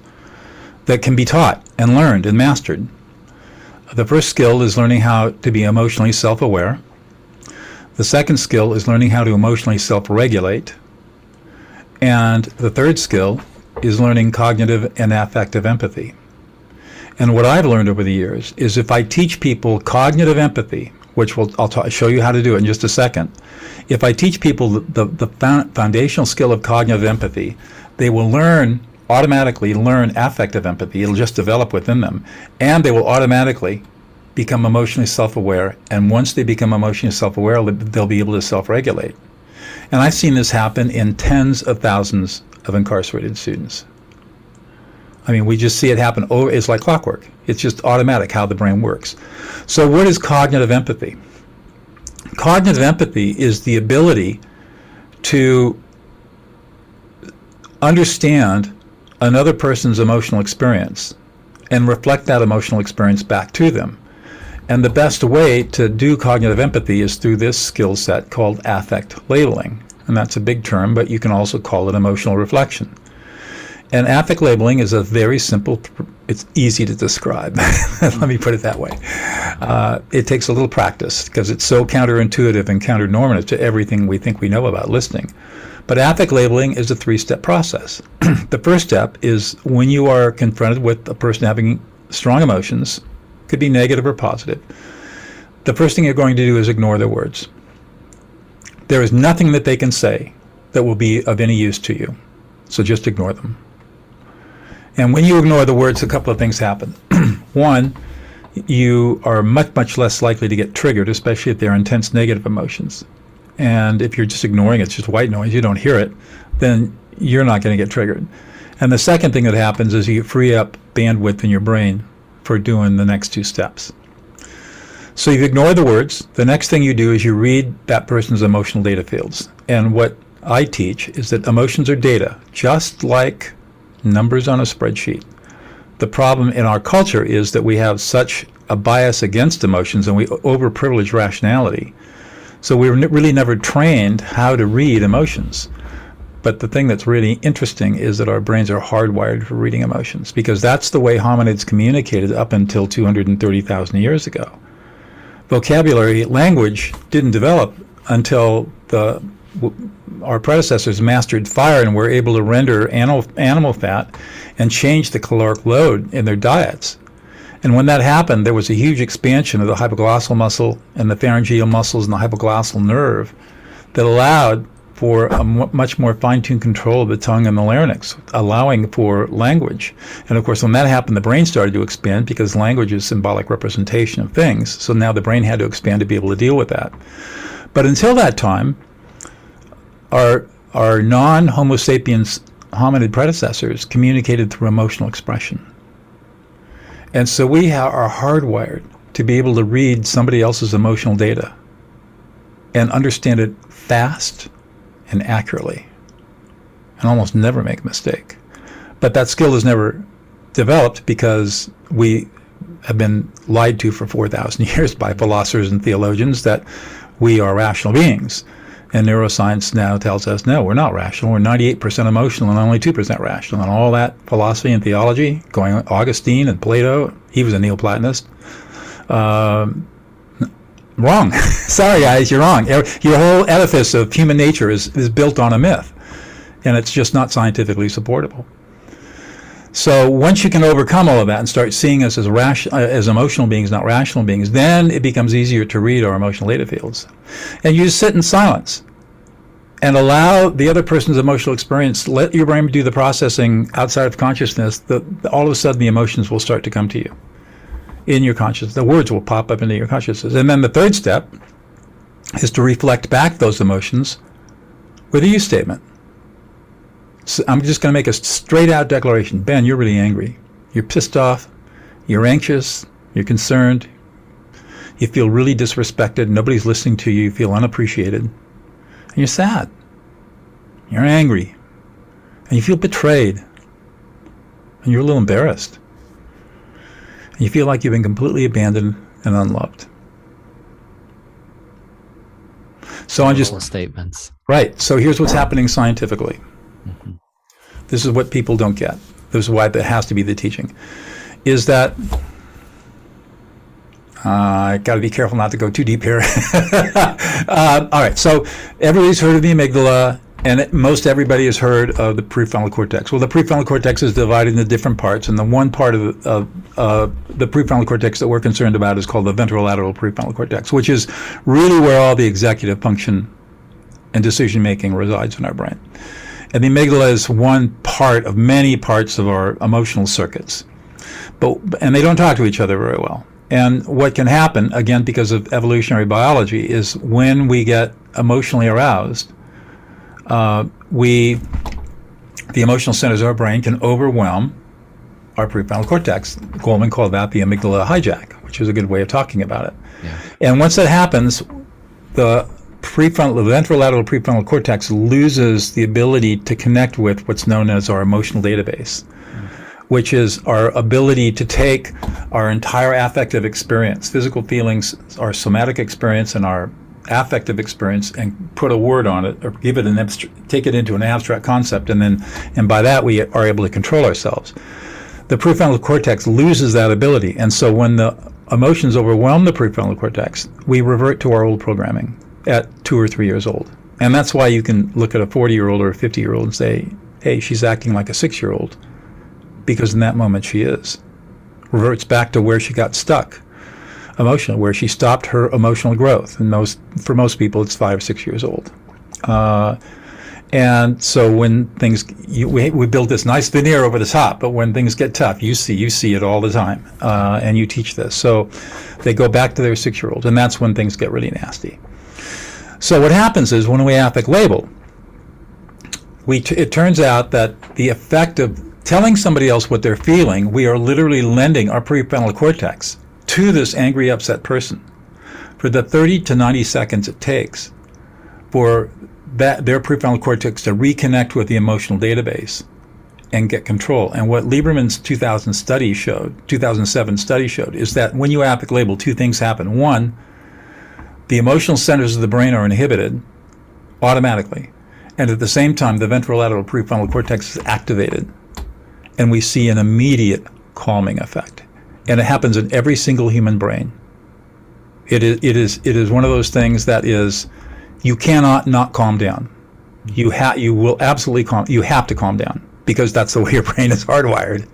that can be taught and learned and mastered. The first skill is learning how to be emotionally self-aware. The second skill is learning how to emotionally self-regulate. And the third skill is learning cognitive and affective empathy. And what I've learned over the years is if I teach people cognitive empathy, which I'll show you how to do it in just a second. If I teach people the foundational skill of cognitive empathy, they will automatically learn affective empathy. It'll just develop within them. And they will automatically become emotionally self-aware. And once they become emotionally self-aware, they'll be able to self-regulate. And I've seen this happen in tens of thousands of incarcerated students. I mean, we just see it happen. It's like clockwork. It's just automatic how the brain works. So what is cognitive empathy? Cognitive empathy is the ability to understand another person's emotional experience and reflect that emotional experience back to them. And the best way to do cognitive empathy is through this skill set called affect labeling. And that's a big term, but you can also call it emotional reflection. And affect labeling is a very simple, it's easy to describe. Let me put it that way. It takes a little practice because it's so counterintuitive and counternormative to everything we think we know about listening. But affect labeling is a three-step process. The first step is when you are confronted with a person having strong emotions, could be negative or positive, the first thing you're going to do is ignore their words. There is nothing that they can say that will be of any use to you, so just ignore them. And when you ignore the words, a couple of things happen. One, you are much, much less likely to get triggered, especially if they're intense negative emotions. And if you're just ignoring it, it's just white noise, you don't hear it, then you're not going to get triggered. And the second thing that happens is you free up bandwidth in your brain for doing the next two steps. So you've ignored the words. The next thing you do is you read that person's emotional data fields. And what I teach is that emotions are data, just like numbers on a spreadsheet. The problem in our culture is that we have such a bias against emotions and we overprivilege rationality. So we were really never trained how to read emotions. But the thing that's really interesting is that our brains are hardwired for reading emotions because that's the way hominids communicated up until 230,000 years ago. Vocabulary, language didn't develop until our predecessors mastered fire and were able to render animal fat and change the caloric load in their diets. And when that happened, there was a huge expansion of the hypoglossal muscle and the pharyngeal muscles and the hypoglossal nerve that allowed for a much more fine-tuned control of the tongue and the larynx, allowing for language. And of course, when that happened, the brain started to expand because language is symbolic representation of things. So now the brain had to expand to be able to deal with that. But until that time, our non-Homo sapiens hominid predecessors communicated through emotional expression. And so we are hardwired to be able to read somebody else's emotional data and understand it fast and accurately and almost never make a mistake. But that skill is never developed because we have been lied to for 4,000 years by philosophers and theologians that we are rational beings. And neuroscience now tells us, no, we're not rational. We're 98% emotional and only 2% rational. And all that philosophy and theology, going on Augustine and Plato, he was a Neoplatonist. Wrong. Sorry, guys, you're wrong. Your whole edifice of human nature is built on a myth, and it's just not scientifically supportable. So once you can overcome all of that and start seeing us as emotional beings, not rational beings, then it becomes easier to read our emotional data fields. And you just sit in silence and allow the other person's emotional experience, let your brain do the processing outside of consciousness, all of a sudden the emotions will start to come to you in your consciousness. The words will pop up into your consciousness. And then the third step is to reflect back those emotions with a you statement. So I'm just going to make a straight out declaration. Ben, you're really angry. You're pissed off. You're anxious. You're concerned. You feel really disrespected. Nobody's listening to you. You feel unappreciated. And you're sad. You're angry. And you feel betrayed. And you're a little embarrassed. And you feel like you've been completely abandoned and unloved. So I'm just statements. Right. So here's what's happening scientifically. Mm-hmm. This is what people don't get. This is why it has to be the teaching. Is that I got to be careful not to go too deep here. All right. So everybody's heard of the amygdala, and most everybody has heard of the prefrontal cortex. Well, the prefrontal cortex is divided into different parts, and the one part of the prefrontal cortex that we're concerned about is called the ventrolateral prefrontal cortex, which is really where all the executive function and decision making resides in our brain. And the amygdala is one part of many parts of our emotional circuits, and they don't talk to each other very well. And what can happen, again, because of evolutionary biology, is when we get emotionally aroused, the emotional centers of our brain can overwhelm our prefrontal cortex. Goldman called that the amygdala hijack, which is a good way of talking about it. Yeah. And once that happens, the ventrolateral prefrontal cortex loses the ability to connect with what's known as our emotional database, which is our ability to take our entire affective experience, physical feelings, our somatic experience, and our affective experience, and put a word on it, or give it take it into an abstract concept, and by that we are able to control ourselves. The prefrontal cortex loses that ability, and so when the emotions overwhelm the prefrontal cortex, we revert to our old programming at 2 or 3 years old. And that's why you can look at a 40-year-old or a 50-year-old and say, hey, she's acting like a 6-year-old. Because in that moment she is. Reverts back to where she got stuck emotionally, where she stopped her emotional growth. And for most people, it's 5 or 6 years old. And so when things, we build this nice veneer over the top, but when things get tough, you see it all the time, and you teach this. So they go back to their 6-year-old, and that's when things get really nasty. So what happens is when we affect label, it turns out that the effect of telling somebody else what they're feeling, we are literally lending our prefrontal cortex to this angry, upset person for the 30 to 90 seconds it takes for their prefrontal cortex to reconnect with the emotional database and get control. And what Lieberman's 2007 study showed is that when you affect label, 2 things happen. One, the emotional centers of the brain are inhibited automatically, and at the same time, the ventrolateral prefrontal cortex is activated. And we see an immediate calming effect. And it happens in every single human brain. It is one of those things that is, you cannot not calm down. You will absolutely you have to calm down, because that's the way your brain is hardwired.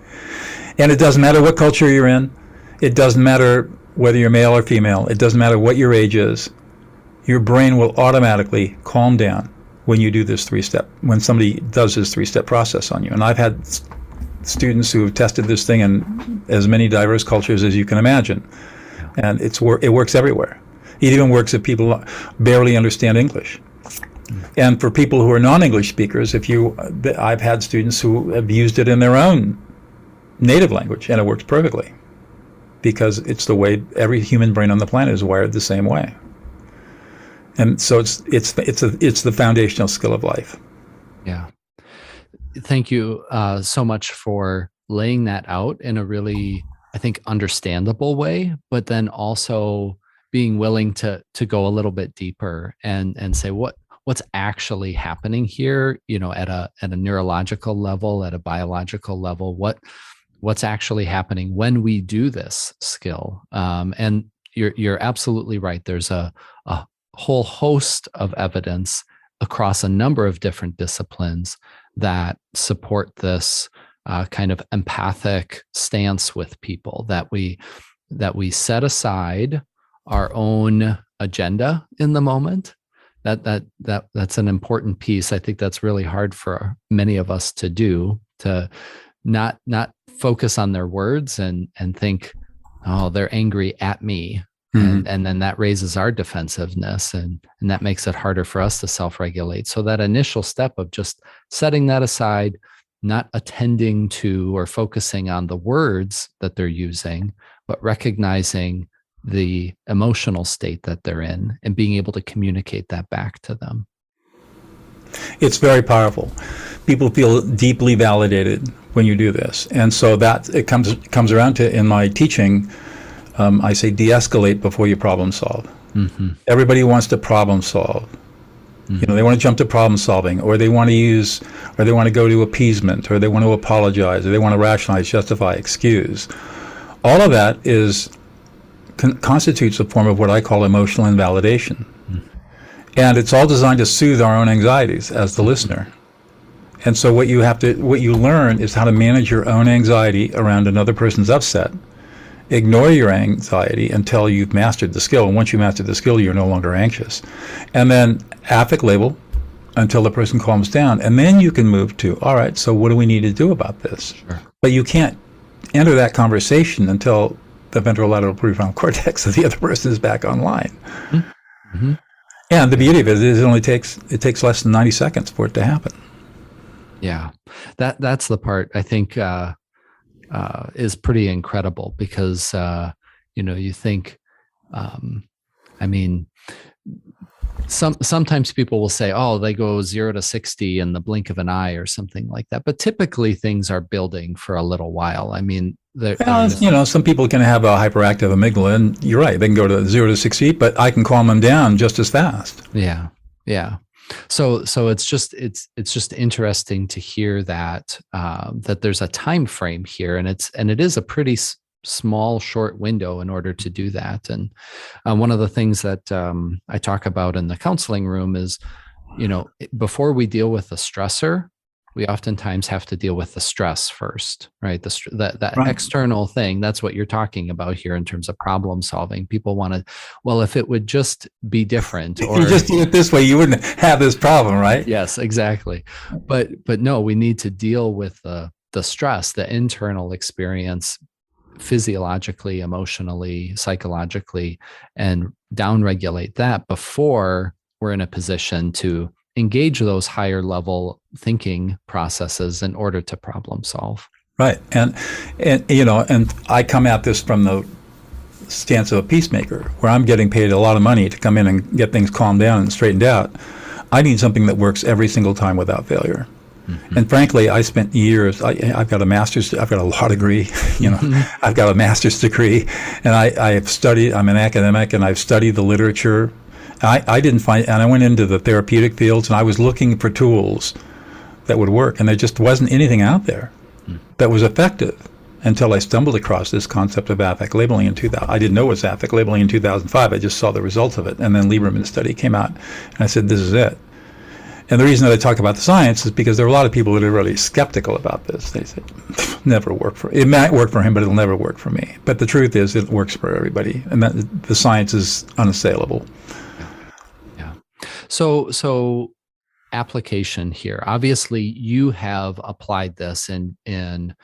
And it doesn't matter what culture you're in. It doesn't matter whether you're male or female. It doesn't matter what your age is. Your brain will automatically calm down when you do this 3-step, when somebody does this 3-step process on you. And I've had students who have tested this thing in as many diverse cultures as you can imagine. And it works everywhere. It even works if people barely understand English. And for people who are non-English speakers, I've had students who have used it in their own native language, and it works perfectly, because it's the way every human brain on the planet is wired the same way. And so it's the foundational skill of life. Yeah. Thank you so much for laying that out in a really, I think, understandable way, but then also being willing to go a little bit deeper and say what's actually happening here, at a neurological level, at a biological level, what's actually happening when we do this skill. And you're absolutely right. There's a whole host of evidence across a number of different disciplines that support this kind of empathic stance with people, that we set aside our own agenda in the moment That's an important piece. I think that's really hard for many of us to do, to not focus on their words and think, oh, they're angry at me. And then that raises our defensiveness, and that makes it harder for us to self-regulate. So that initial step of just setting that aside, not attending to or focusing on the words that they're using, but recognizing the emotional state that they're in and being able to communicate that back to them. It's very powerful. People feel deeply validated when you do this. And so that it comes around to, in my teaching, I say de-escalate before you problem solve. Everybody wants to problem solve. They want to jump to problem solving, or they want to go to appeasement, or they want to apologize, or they want to rationalize, justify, excuse. All of that constitutes a form of what I call emotional invalidation. And it's all designed to soothe our own anxieties as the listener. And so what you learn is how to manage your own anxiety around another person's upset. Ignore your anxiety until you've mastered the skill. And once you master the skill, you're no longer anxious. And then affect label until the person calms down. And then you can move to, all right, so what do we need to do about this? Sure. But you can't enter that conversation until the ventrolateral prefrontal cortex of the other person is back online. And the beauty of it is it takes less than 90 seconds for it to happen. Yeah, that's the part I think is pretty incredible, because you think, sometimes people will say, oh, they go 0 to 60 in the blink of an eye or something like that. But typically things are building for a little while. Some people can have a hyperactive amygdala, and you're right, they can go to 0 to 60, but I can calm them down just as fast. Yeah. So it's just interesting to hear that there's a time frame here, and it is a pretty small, short window in order to do that. And one of the things that I talk about in the counseling room is, before we deal with the stressor, we oftentimes have to deal with the stress first, right? That right. External thing, that's what you're talking about here in terms of problem solving. People want to, well, if it would just be different, or if you just do it this way, you wouldn't have this problem, right? Yes, exactly. But no, we need to deal with the stress, the internal experience, physiologically, emotionally, psychologically, and downregulate that before we're in a position to engage those higher level thinking processes in order to problem solve. Right. And I come at this from the stance of a peacemaker, where I'm getting paid a lot of money to come in and get things calmed down and straightened out. I need something that works every single time without failure. And frankly, I spent years, I've got a law degree, I've got a master's degree, and I have studied, I'm an academic, and I've studied the literature. I didn't find, and I went into the therapeutic fields, and I was looking for tools that would work, and there just wasn't anything out there that was effective until I stumbled across this concept of affect labeling in 2000. I didn't know it was affect labeling in 2005. I just saw the results of it, and then Lieberman's study came out, and I said, this is it. And the reason that I talk about the science is because there are a lot of people that are really skeptical about this. They say, never work for, it might work for him, but it'll never work for me. But the truth is it works for everybody, and that the science is unassailable. Yeah. So application here. Obviously, you have applied this in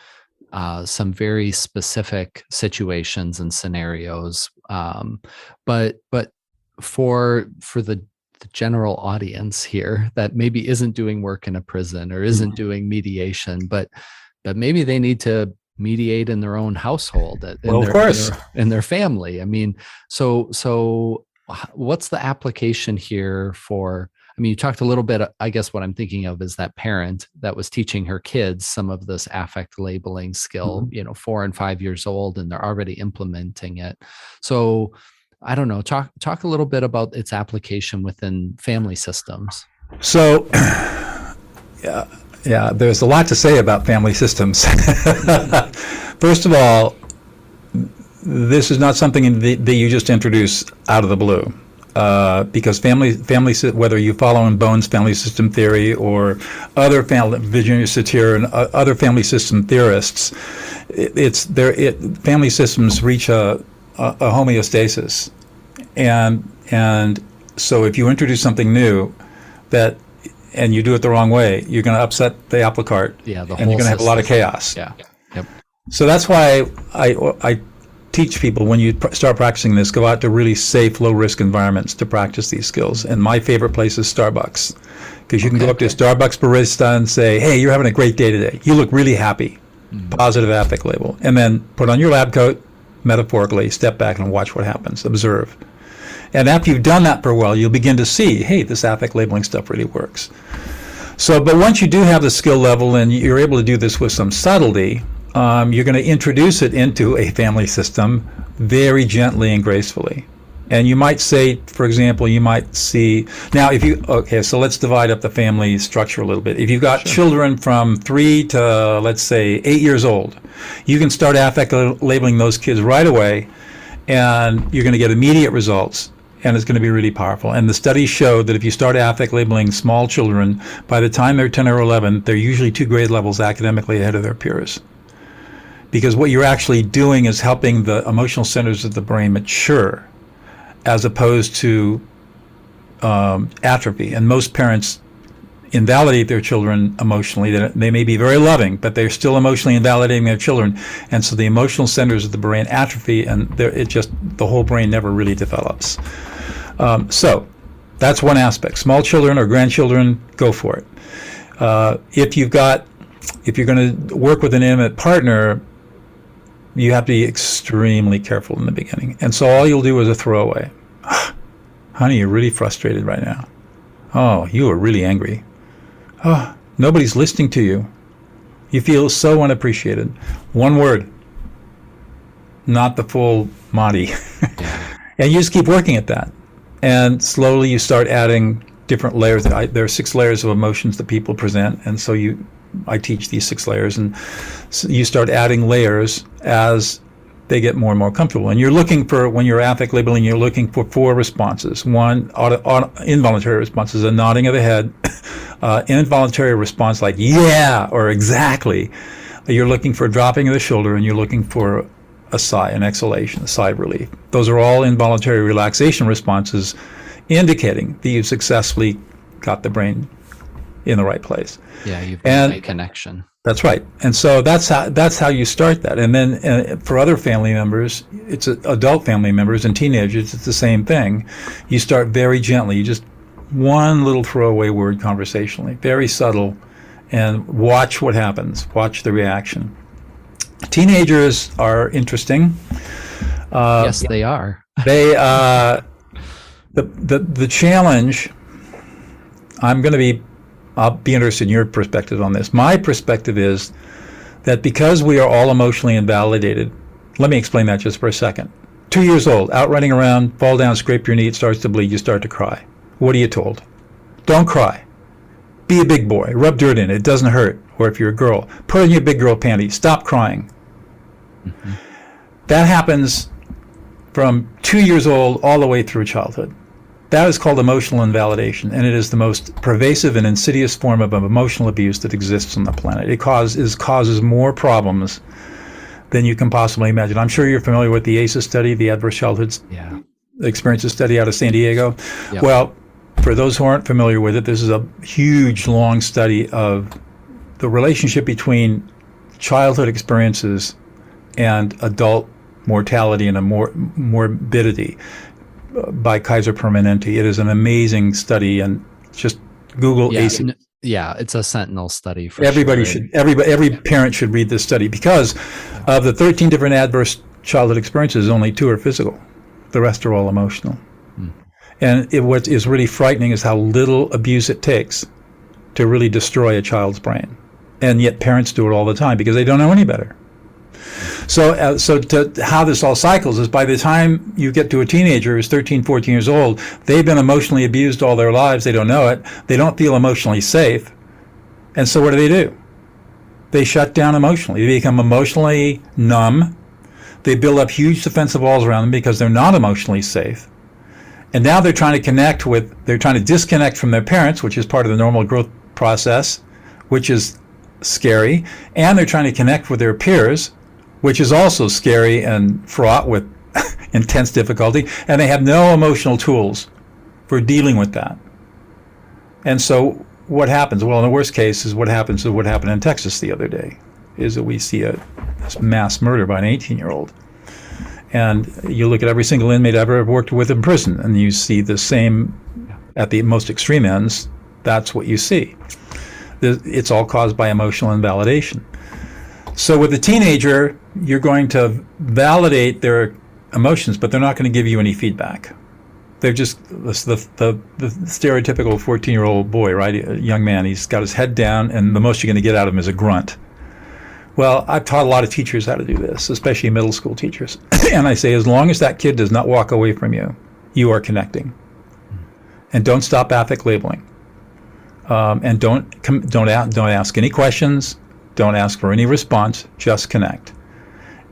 some very specific situations and scenarios, but for the general audience here that maybe isn't doing work in a prison or isn't doing mediation, but maybe they need to mediate in their own household, in their family. So what's the application here for? You talked a little bit, I guess what I'm thinking of is that parent that was teaching her kids some of this affect labeling skill, 4 and 5 years old, and they're already implementing it. So I don't know, talk a little bit about its application within family systems. So, yeah, there's a lot to say about family systems. First of all, this is not something that you just introduce out of the blue. Because family, whether you follow in Bone's family system theory or other Virginia Satir and other family system theorists, family systems reach a homeostasis, and So if you introduce something new and you do it the wrong way, you're going to upset the apple cart. Yeah, the and you're whole going to have a lot of system. chaos. Yeah. Yep. So that's why I teach people, when you start practicing this, go out to really safe, low-risk environments to practice these skills. And my favorite place is Starbucks, because you can go up to a Starbucks barista and say, hey, you're having a great day today. You look really happy. Positive affect label. And then put on your lab coat, metaphorically, step back and watch what happens. Observe. And after you've done that for a while, you'll begin to see, hey, this affect labeling stuff really works. So, but once you do have the skill level and you're able to do this with some subtlety, you're going to introduce it into a family system very gently and gracefully. And you might say, for example, you might see, now so let's divide up the family structure a little bit. If you've got children from 3 to, let's say, 8 years old, you can start affect labeling those kids right away, and you're going to get immediate results. And it's going to be really powerful. And the studies show that if you start affect labeling small children, by the time they're 10 or 11, they're usually 2 grade levels academically ahead of their peers. Because what you're actually doing is helping the emotional centers of the brain mature, as opposed to atrophy. And most parents invalidate their children emotionally. They may be very loving, but they're still emotionally invalidating their children. And so the emotional centers of the brain atrophy, and the whole brain never really develops. So that's one aspect. Small children or grandchildren, go for it. If you're going to work with an intimate partner, you have to be extremely careful in the beginning. And so all you'll do is a throwaway. Honey, you're really frustrated right now. Oh, you are really angry. Oh, nobody's listening to you. You feel so unappreciated. One word. Not the full Monty. And you just keep working at that. And slowly you start adding different layers. There are 6 layers of emotions that people present. And so I teach these 6 layers. And so you start adding layers as they get more and more comfortable. And you're looking for, when you're affect labeling, you're looking for 4 responses. One, involuntary response is a nodding of the head. Involuntary response like, yeah, or exactly. You're looking for a dropping of the shoulder, and you're looking for a sigh, an exhalation, a sigh of relief. Those are all involuntary relaxation responses, indicating that you've successfully got the brain in the right place. Yeah, you've made a connection. That's right. And so that's how you start that. And then for other family members, it's adult family members and teenagers, it's the same thing. You start very gently. You just one little throwaway word conversationally, very subtle, and watch what happens. Watch the reaction. Teenagers are interesting. Yes, they are. They the challenge. I'll be interested in your perspective on this. My perspective is that because we are all emotionally invalidated, let me explain that just for a second. 2 years old, out running around, fall down, scrape your knee, it starts to bleed, you start to cry. What are you told? Don't cry. Be a big boy. Rub dirt in it. It doesn't hurt. Or if you're a girl, put on your big girl panties. Stop crying. Mm-hmm. That happens from 2 years old all the way through childhood. That is called emotional invalidation, and it is the most pervasive and insidious form of emotional abuse that exists on the planet. It causes more problems than you can possibly imagine. I'm sure you're familiar with the ACEs study, the Adverse Childhood Experiences study out of San Diego. Yep. Well, for those who aren't familiar with it, this is a huge, long study of the relationship between childhood experiences and adult mortality and morbidity by Kaiser Permanente. It is an amazing study, and just Google ACEs. Yeah, it's a sentinel study. For Everybody sure. Every parent should read this study, because of the 13 different adverse childhood experiences, only 2 are physical. The rest are all emotional. And what is really frightening is how little abuse it takes to really destroy a child's brain. And yet parents do it all the time because they don't know any better. So how this all cycles is, by the time you get to a teenager who's 13, 14 years old, they've been emotionally abused all their lives. They don't know it. They don't feel emotionally safe. And so what do? They shut down emotionally. They become emotionally numb. They build up huge defensive walls around them because they're not emotionally safe. And now they're trying to disconnect from their parents, which is part of the normal growth process, which is scary. And they're trying to connect with their peers, which is also scary and fraught with intense difficulty. And they have no emotional tools for dealing with that. And so what happens? Well, in the worst case is what happened in Texas the other day, is that we see this mass murder by an 18-year-old. And you look at every single inmate I've ever worked with in prison, and you see the same at the most extreme ends. That's what you see. It's all caused by emotional invalidation. So with a teenager, you're going to validate their emotions, but they're not going to give you any feedback. They're just the stereotypical 14-year-old boy, right? A young man. He's got his head down, and the most you're going to get out of him is a grunt. Well, I've taught a lot of teachers how to do this, especially middle school teachers. And I say, as long as that kid does not walk away from you, you are connecting. And don't stop affect labeling. And don't ask any questions. Don't ask for any response. Just connect.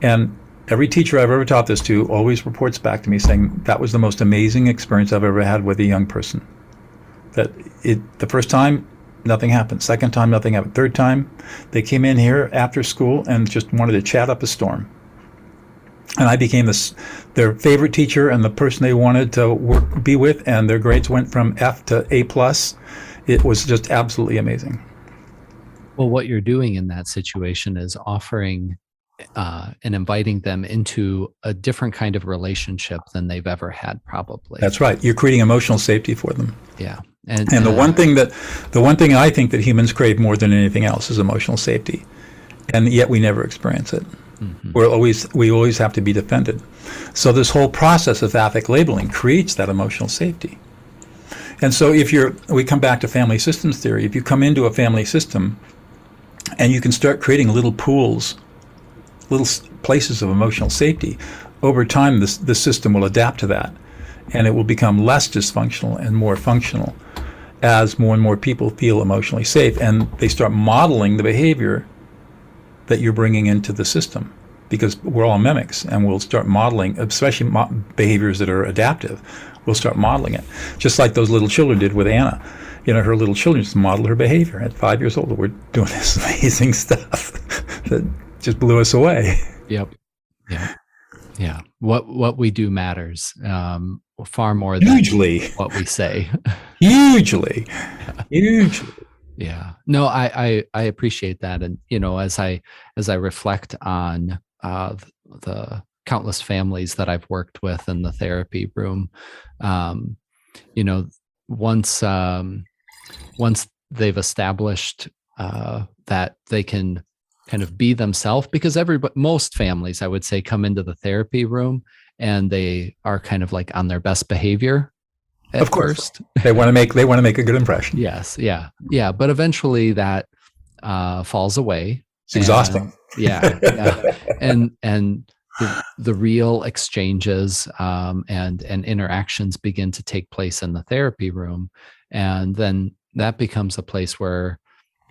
And every teacher I've ever taught this to always reports back to me saying that was the most amazing experience I've ever had with a young person. That the first time, nothing happened. Second time, nothing happened. Third time, they came in here after school and just wanted to chat up a storm. And I became their favorite teacher and the person they wanted to be with, and their grades went from F to A+. It was just absolutely amazing. Well, what you're doing in that situation is offering and inviting them into a different kind of relationship than they've ever had, probably. That's right. You're creating emotional safety for them. Yeah. And the one thing I think that humans crave more than anything else is emotional safety, and yet we never experience it. Mm-hmm. We always have to be defended. So this whole process of affect labeling creates that emotional safety. And so we come back to family systems theory. If you come into a family system and you can start creating little pools, little places of emotional safety, over time the system will adapt to that, and it will become less dysfunctional and more functional as more and more people feel emotionally safe, and they start modeling the behavior that you're bringing into the system, because we're all mimics, and we'll start modeling, especially behaviors that are adaptive. We'll start modeling it, just like those little children did with Anna. Her little children just modeled her behavior. At 5 years old, we're doing this amazing stuff that just blew us away. Yep. Yeah. What we do matters far more than hugely what we say. Hugely. Yeah. No, I appreciate that. And, as I reflect on the countless families that I've worked with in the therapy room, once they've established that they can kind of be themselves, because most families, I would say, come into the therapy room and they are kind of like on their best behavior. Of course, first. they want to make a good impression. Yes, yeah. But eventually that falls away. It's exhausting. Yeah. And the real exchanges and interactions begin to take place in the therapy room, and then that becomes a place where,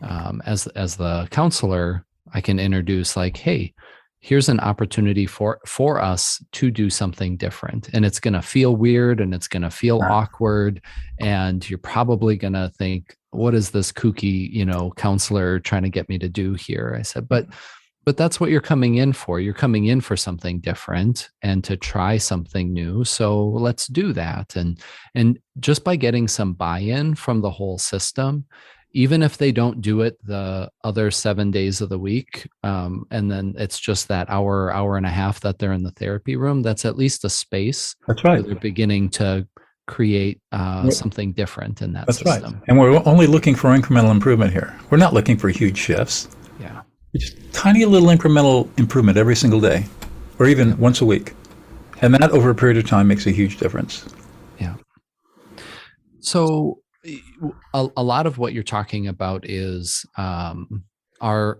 as the counselor, I can introduce like, hey, here's an opportunity for us to do something different. And it's going to feel weird and it's going to feel awkward. And you're probably going to think, what is this kooky, counselor trying to get me to do here? I said, but that's what you're coming in for. You're coming in for something different and to try something new. So let's do that. And just by getting some buy-in from the whole system, even if they don't do it the other 7 days of the week, and then it's just that hour and a half that they're in the therapy room, that's at least a space. That's right. Where they're beginning to create something different in that that's system. Right. And we're only looking for incremental improvement here. We're not looking for huge shifts. Yeah. Just tiny little incremental improvement every single day, or even once a week. And that over a period of time makes a huge difference. Yeah. So a lot of what you're talking about is our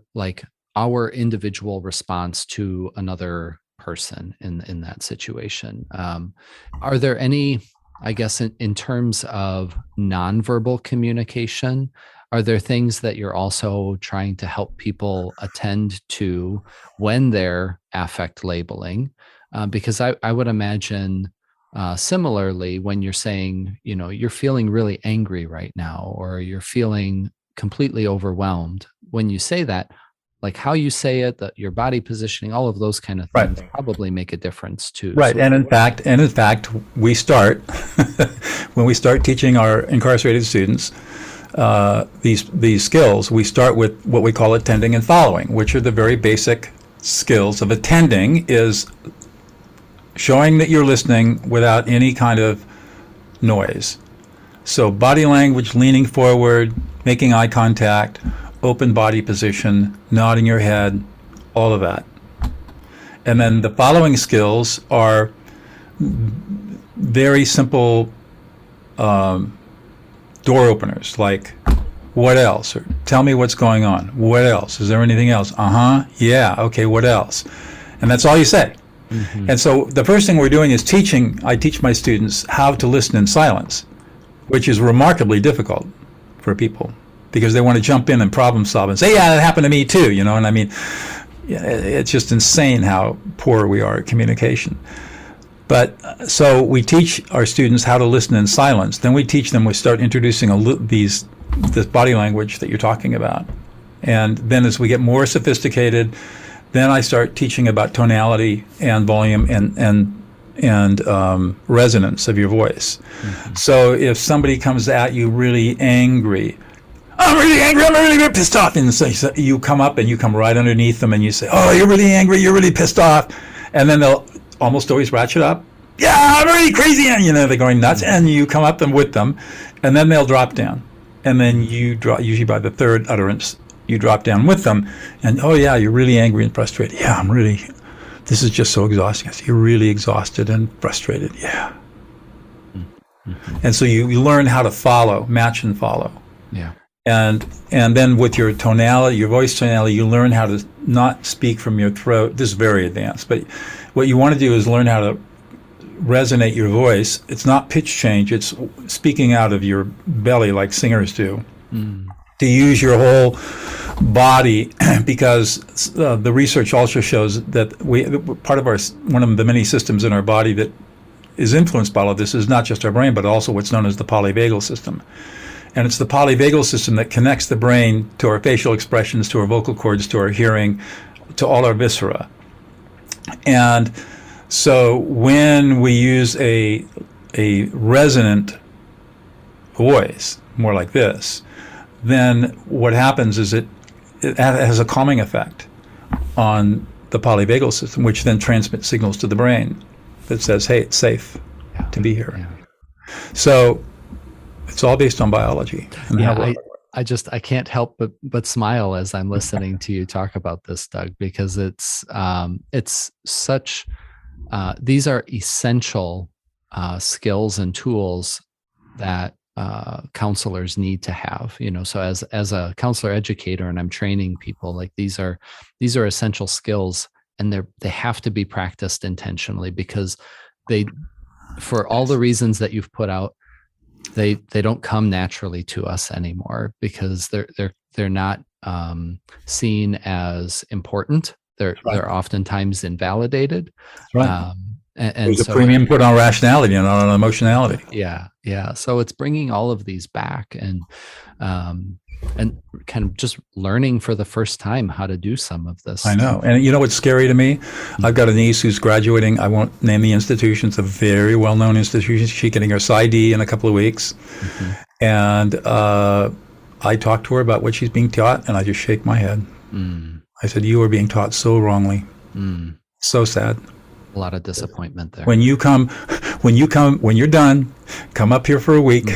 individual response to another person in that situation. Are there any, I guess, in terms of nonverbal communication, are there things that you're also trying to help people attend to when they're affect labeling? Because I would imagine similarly, when you're saying, you're feeling really angry right now, or you're feeling completely overwhelmed, when you say that, like how you say it, your body positioning, all of those kind of Right. things probably make a difference too. Right, So, and in fact, we start when we start teaching our incarcerated students these skills. We start with what we call attending and following, which are the very basic skills of attending. Is showing that you're listening without any kind of noise. So body language, leaning forward, making eye contact, open body position, nodding your head, all of that. And then the following skills are very simple door openers, like what else? Or tell me what's going on. What else? Is there anything else? Yeah, okay, what else? And that's all you say. Mm-hmm. And so the first thing we're doing is I teach my students how to listen in silence, which is remarkably difficult for people because they want to jump in and problem solve and say, yeah, that happened to me too, and I mean, it's just insane how poor we are at communication. But so we teach our students how to listen in silence. Then we start introducing this body language that you're talking about. And then as we get more sophisticated, then I start teaching about tonality and volume and resonance of your voice. Mm-hmm. So if somebody comes at you really angry, I'm really angry, I'm really pissed off, and so you come up and you come right underneath them and you say, oh, you're really angry, you're really pissed off, and then they'll almost always ratchet up. Yeah, I'm really crazy, and they're going nuts, and you come up and with them, and then they'll drop down, and then you drop, usually by the third utterance, you drop down with them, and oh yeah, you're really angry and frustrated. Yeah, this is just so exhausting. I say, you're really exhausted and frustrated. Yeah. Mm-hmm. And so you learn how to follow, match and follow. Yeah. And then with your tonality, your voice tonality, you learn how to not speak from your throat. This is very advanced, but what you want to do is learn how to resonate your voice. It's not pitch change, it's speaking out of your belly like singers do. Mm. To use your whole body, because the research also shows that one of the many systems in our body that is influenced by all of this is not just our brain, but also what's known as the polyvagal system. And it's the polyvagal system that connects the brain to our facial expressions, to our vocal cords, to our hearing, to all our viscera. And so when we use a resonant voice, more like this, then what happens is it has a calming effect on the polyvagal system, which then transmits signals to the brain that says, hey, it's safe to be here. Yeah. So it's all based on biology. And I can't help but smile as I'm listening to you talk about this, Doug, because it's such, these are essential skills and tools that counselors need to have, so as a counselor educator, and I'm training people, like these are essential skills, and they have to be practiced intentionally, because for all the reasons that you've put out, they don't come naturally to us anymore, because they're not seen as important. They're oftentimes invalidated. Right. And there's a premium put on rationality and on emotionality. Yeah. So it's bringing all of these back and kind of just learning for the first time how to do some of this. I know. And you know what's scary to me? Mm-hmm. I've got a niece who's graduating. I won't name the institution. It's a very well-known institution. She's getting her PsyD in a couple of weeks. Mm-hmm. And I talked to her about what she's being taught, and I just shake my head. Mm. I said, you are being taught so wrongly. Mm. So sad. A lot of disappointment there. When you're done, come up here for a week,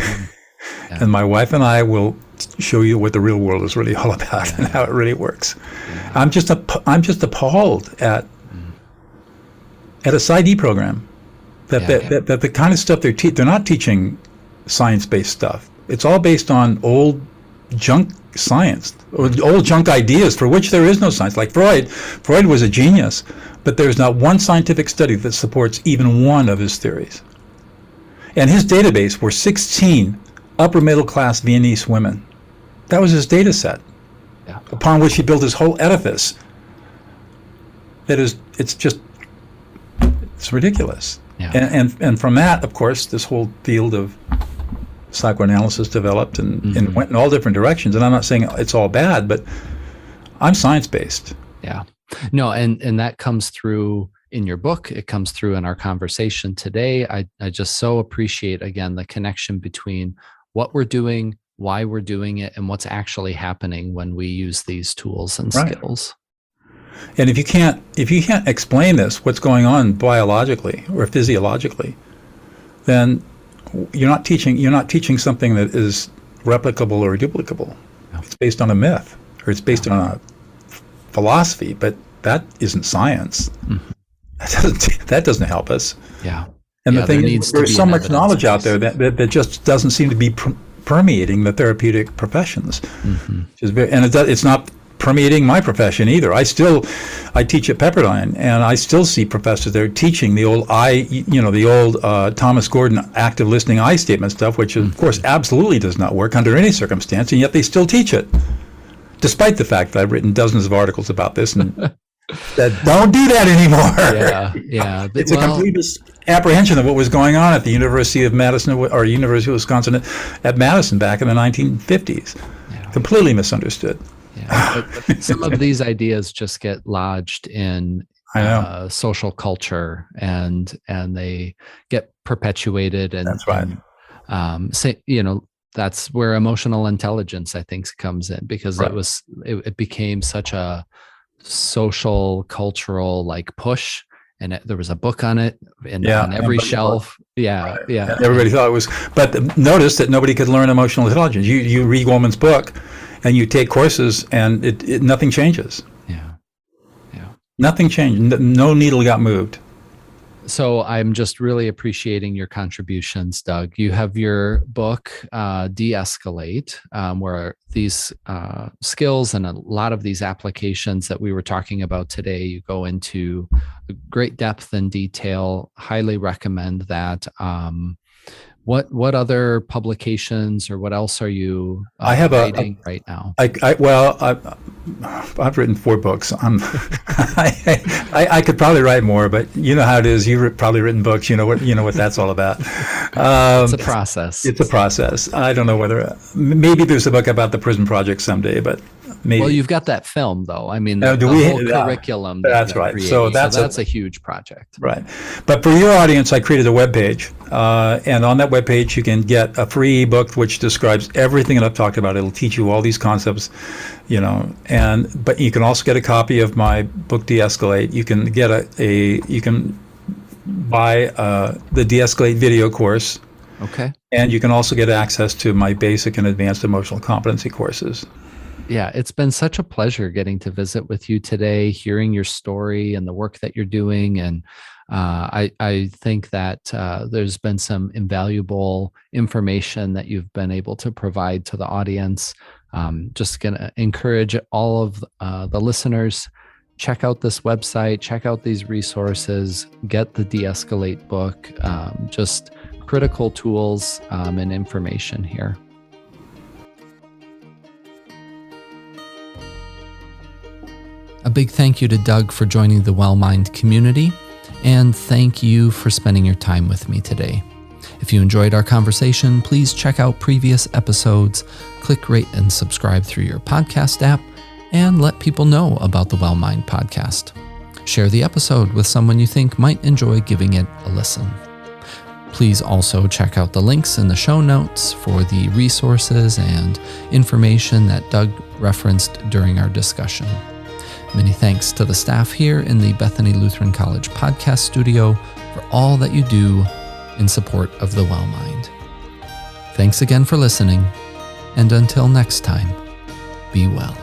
and my wife and I will show you what the real world is really all about and how it really works. Yeah. I'm just appalled at a PsyD program that the kind of stuff they're not teaching science-based stuff. It's all based on old junk science, or old junk ideas for which there is no science. Like Freud was a genius, but there's not one scientific study that supports even one of his theories. And his database were 16 upper middle class Viennese women. That was his data set, upon which he built his whole edifice. It's ridiculous. Yeah. And from that, of course, this whole field of psychoanalysis developed and went in all different directions. And I'm not saying it's all bad, but I'm science-based. Yeah. No, and that comes through in your book. It comes through in our conversation today. I just so appreciate, again, the connection between what we're doing, why we're doing it, and what's actually happening when we use these tools and Right. skills. And if you can't explain this, what's going on biologically or physiologically, then you're not teaching something that is replicable or duplicable. No. It's based on a myth, or it's based on a philosophy, but that isn't science. That doesn't help us. Yeah. And Yeah, the thing there is, needs to there's be so an much knowledge out there evidence-based. that just doesn't seem to be permeating the therapeutic professions. Which is it's not permeating my profession either. I teach at Pepperdine, and I still see professors there teaching the old Thomas Gordon active listening I statement stuff, which of course absolutely does not work under any circumstance, and yet they still teach it, despite the fact that I've written dozens of articles about this and said, don't do that anymore. Yeah. It's a complete misapprehension of what was going on at the University of Madison or University of Wisconsin at Madison back in the 1950s. Yeah. Completely misunderstood. Yeah, but some of these ideas just get lodged in social culture, and they get perpetuated. And that's right. That's where emotional intelligence, I think, comes in, because Right. it became such a social cultural push, and there was a book on it on every shelf. Yeah. And everybody thought it was, but notice that nobody could learn emotional intelligence. You read Woolman's book, and you take courses, and it nothing changes. Yeah. Nothing changed. No needle got moved. So I'm just really appreciating your contributions, Doug. You have your book, De-Escalate, where these skills and a lot of these applications that we were talking about today, you go into great depth and detail. Highly recommend that. What other publications or what else are you writing right now? I've written 4 books. I could probably write more, but you know how it is. You've probably written books. You know what that's all about. It's a process. It's a process. I don't know whether maybe there's a book about the prison project someday, but maybe. Well, you've got that film, though. I mean, the whole curriculum. That's right. Creating. So that's a huge project. Right. But for your audience, I created a webpage, and on that webpage, you can get a free ebook which describes everything that I've talked about. It'll teach you all these concepts, but you can also get a copy of my book, De-Escalate. You can get you can buy the De-Escalate video course. Okay. And you can also get access to my basic and advanced emotional competency courses. Yeah, it's been such a pleasure getting to visit with you today, hearing your story and the work that you're doing. And I think that there's been some invaluable information that you've been able to provide to the audience. Just going to encourage all of the listeners, check out this website, check out these resources, get the De-Escalate book, just critical tools and information here. A big thank you to Doug for joining the WellMind community, and thank you for spending your time with me today. If you enjoyed our conversation, please check out previous episodes, click rate and subscribe through your podcast app, and let people know about the WellMind podcast. Share the episode with someone you think might enjoy giving it a listen. Please also check out the links in the show notes for the resources and information that Doug referenced during our discussion. Many thanks to the staff here in the Bethany Lutheran College podcast studio for all that you do in support of the WellMind. Thanks again for listening, and until next time, be well.